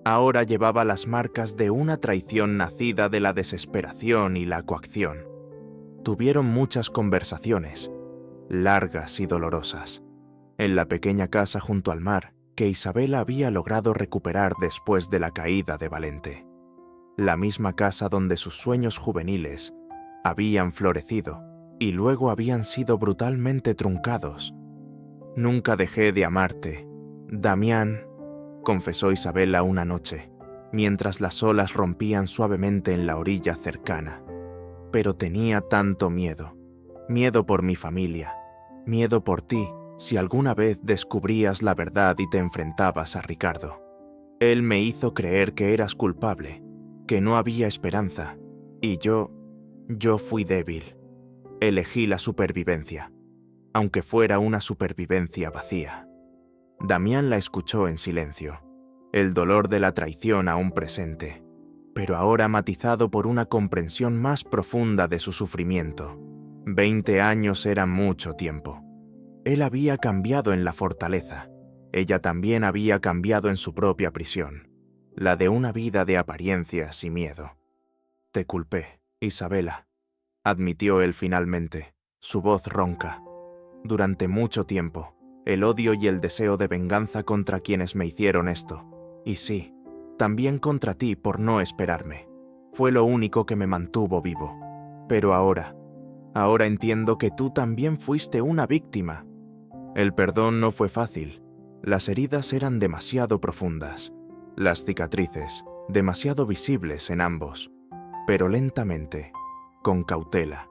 A: ahora llevaba las marcas de una traición nacida de la desesperación y la coacción. Tuvieron muchas conversaciones, largas y dolorosas, en la pequeña casa junto al mar que Isabela había logrado recuperar después de la caída de Valente. La misma casa donde sus sueños juveniles habían florecido y luego habían sido brutalmente truncados. «Nunca dejé de amarte, Damián», confesó Isabela una noche, mientras las olas rompían suavemente en la orilla cercana. «Pero tenía tanto miedo, miedo por mi familia, miedo por ti si alguna vez descubrías la verdad y te enfrentabas a Ricardo. Él me hizo creer que eras culpable, que no había esperanza, y yo fui débil. Elegí la supervivencia. aunque fuera una supervivencia vacía. Damián la escuchó en silencio, el dolor de la traición aún presente, pero ahora matizado por una comprensión más profunda de su sufrimiento. 20 años eran mucho tiempo. Él había cambiado en la fortaleza. Ella también había cambiado en su propia prisión, la de una vida de apariencias y miedo. «Te culpé, Isabela», admitió él finalmente, su voz ronca. «Durante mucho tiempo, el odio y el deseo de venganza contra quienes me hicieron esto. Y sí, también contra ti por no esperarme. Fue lo único que me mantuvo vivo. Pero ahora entiendo que tú también fuiste una víctima». El perdón no fue fácil. Las heridas eran demasiado profundas, las cicatrices demasiado visibles en ambos. Pero lentamente, con cautela,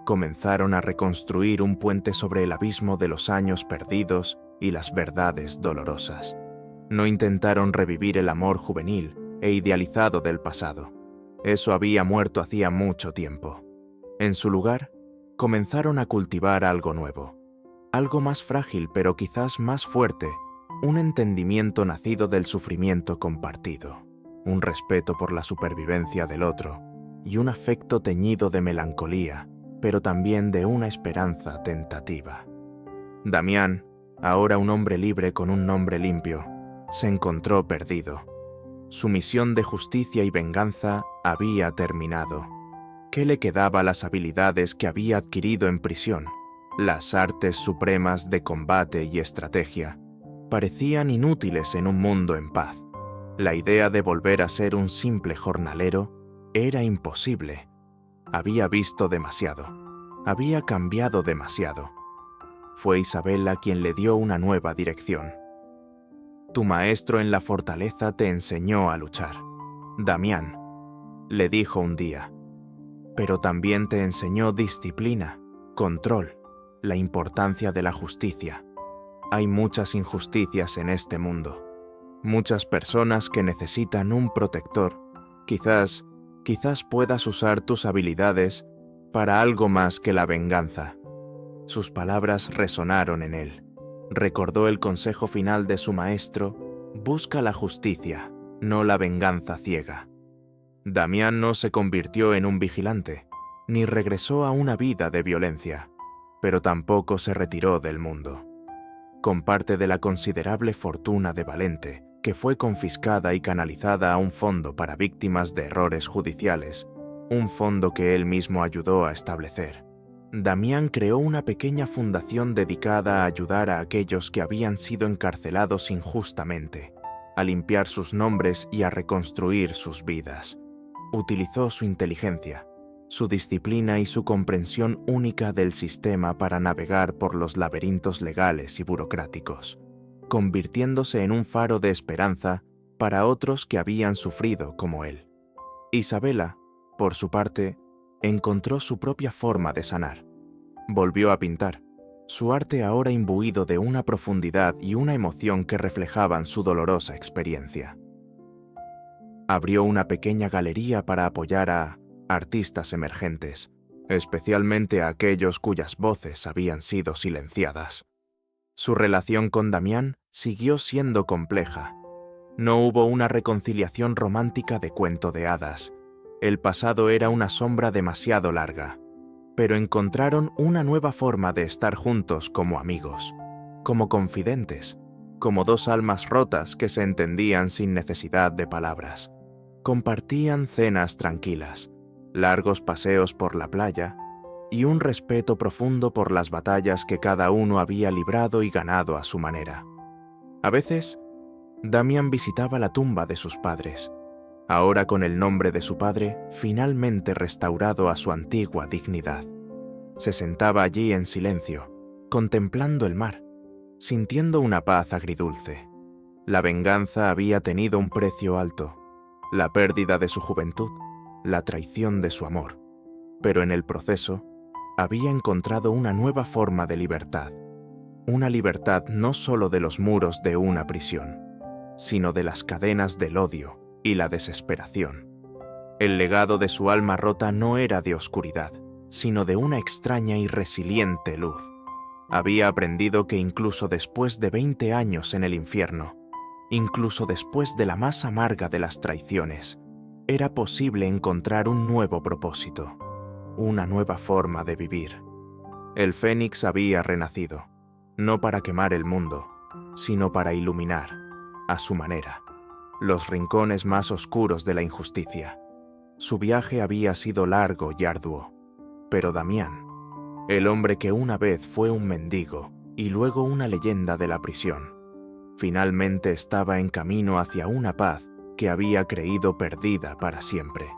A: comenzaron a reconstruir un puente sobre el abismo de los años perdidos y las verdades dolorosas. No intentaron revivir el amor juvenil e idealizado del pasado. Eso había muerto hacía mucho tiempo. En su lugar, comenzaron a cultivar algo nuevo, algo más frágil pero quizás más fuerte, un entendimiento nacido del sufrimiento compartido, un respeto por la supervivencia del otro y un afecto teñido de melancolía, pero también de una esperanza tentativa. Damián, ahora un hombre libre con un nombre limpio, se encontró perdido. Su misión de justicia y venganza había terminado. ¿Qué le quedaba a las habilidades que había adquirido en prisión? Las artes supremas de combate y estrategia parecían inútiles en un mundo en paz. La idea de volver a ser un simple jornalero era imposible. Había visto demasiado. Había cambiado demasiado. Fue Isabela quien le dio una nueva dirección. «Tu maestro en la fortaleza te enseñó a luchar, Damián», le dijo un día. «Pero también te enseñó disciplina, control, la importancia de la justicia. Hay muchas injusticias en este mundo, muchas personas que necesitan un protector. Quizás puedas usar tus habilidades para algo más que la venganza». Sus palabras resonaron en él. Recordó el consejo final de su maestro: «Busca la justicia, no la venganza ciega». Damián no se convirtió en un vigilante, ni regresó a una vida de violencia, pero tampoco se retiró del mundo. Con parte de la considerable fortuna de Valente, que fue confiscada y canalizada a un fondo para víctimas de errores judiciales, un fondo que él mismo ayudó a establecer, Damián creó una pequeña fundación dedicada a ayudar a aquellos que habían sido encarcelados injustamente, a limpiar sus nombres y a reconstruir sus vidas. Utilizó su inteligencia, su disciplina y su comprensión única del sistema para navegar por los laberintos legales y burocráticos, convirtiéndose en un faro de esperanza para otros que habían sufrido como él. Isabela, por su parte, encontró su propia forma de sanar. Volvió a pintar, su arte ahora imbuido de una profundidad y una emoción que reflejaban su dolorosa experiencia. Abrió una pequeña galería para apoyar a artistas emergentes, especialmente a aquellos cuyas voces habían sido silenciadas. Su relación con Damián siguió siendo compleja. No hubo una reconciliación romántica de cuento de hadas. El pasado era una sombra demasiado larga, pero encontraron una nueva forma de estar juntos como amigos, como confidentes, como dos almas rotas que se entendían sin necesidad de palabras. Compartían cenas tranquilas, largos paseos por la playa y un respeto profundo por las batallas que cada uno había librado y ganado a su manera. A veces, Damián visitaba la tumba de sus padres, ahora con el nombre de su padre finalmente restaurado a su antigua dignidad. Se sentaba allí en silencio, contemplando el mar, sintiendo una paz agridulce. La venganza había tenido un precio alto, la pérdida de su juventud, la traición de su amor, pero en el proceso había encontrado una nueva forma de libertad, una libertad no solo de los muros de una prisión, sino de las cadenas del odio y la desesperación. El legado de su alma rota no era de oscuridad, sino de una extraña y resiliente luz. Había aprendido que incluso después de 20 años en el infierno, incluso después de la más amarga de las traiciones, era posible encontrar un nuevo propósito, una nueva forma de vivir. El Fénix había renacido, no para quemar el mundo, sino para iluminar, a su manera, los rincones más oscuros de la injusticia. Su viaje había sido largo y arduo, pero Damián, el hombre que una vez fue un mendigo y luego una leyenda de la prisión, finalmente estaba en camino hacia una paz que había creído perdida para siempre.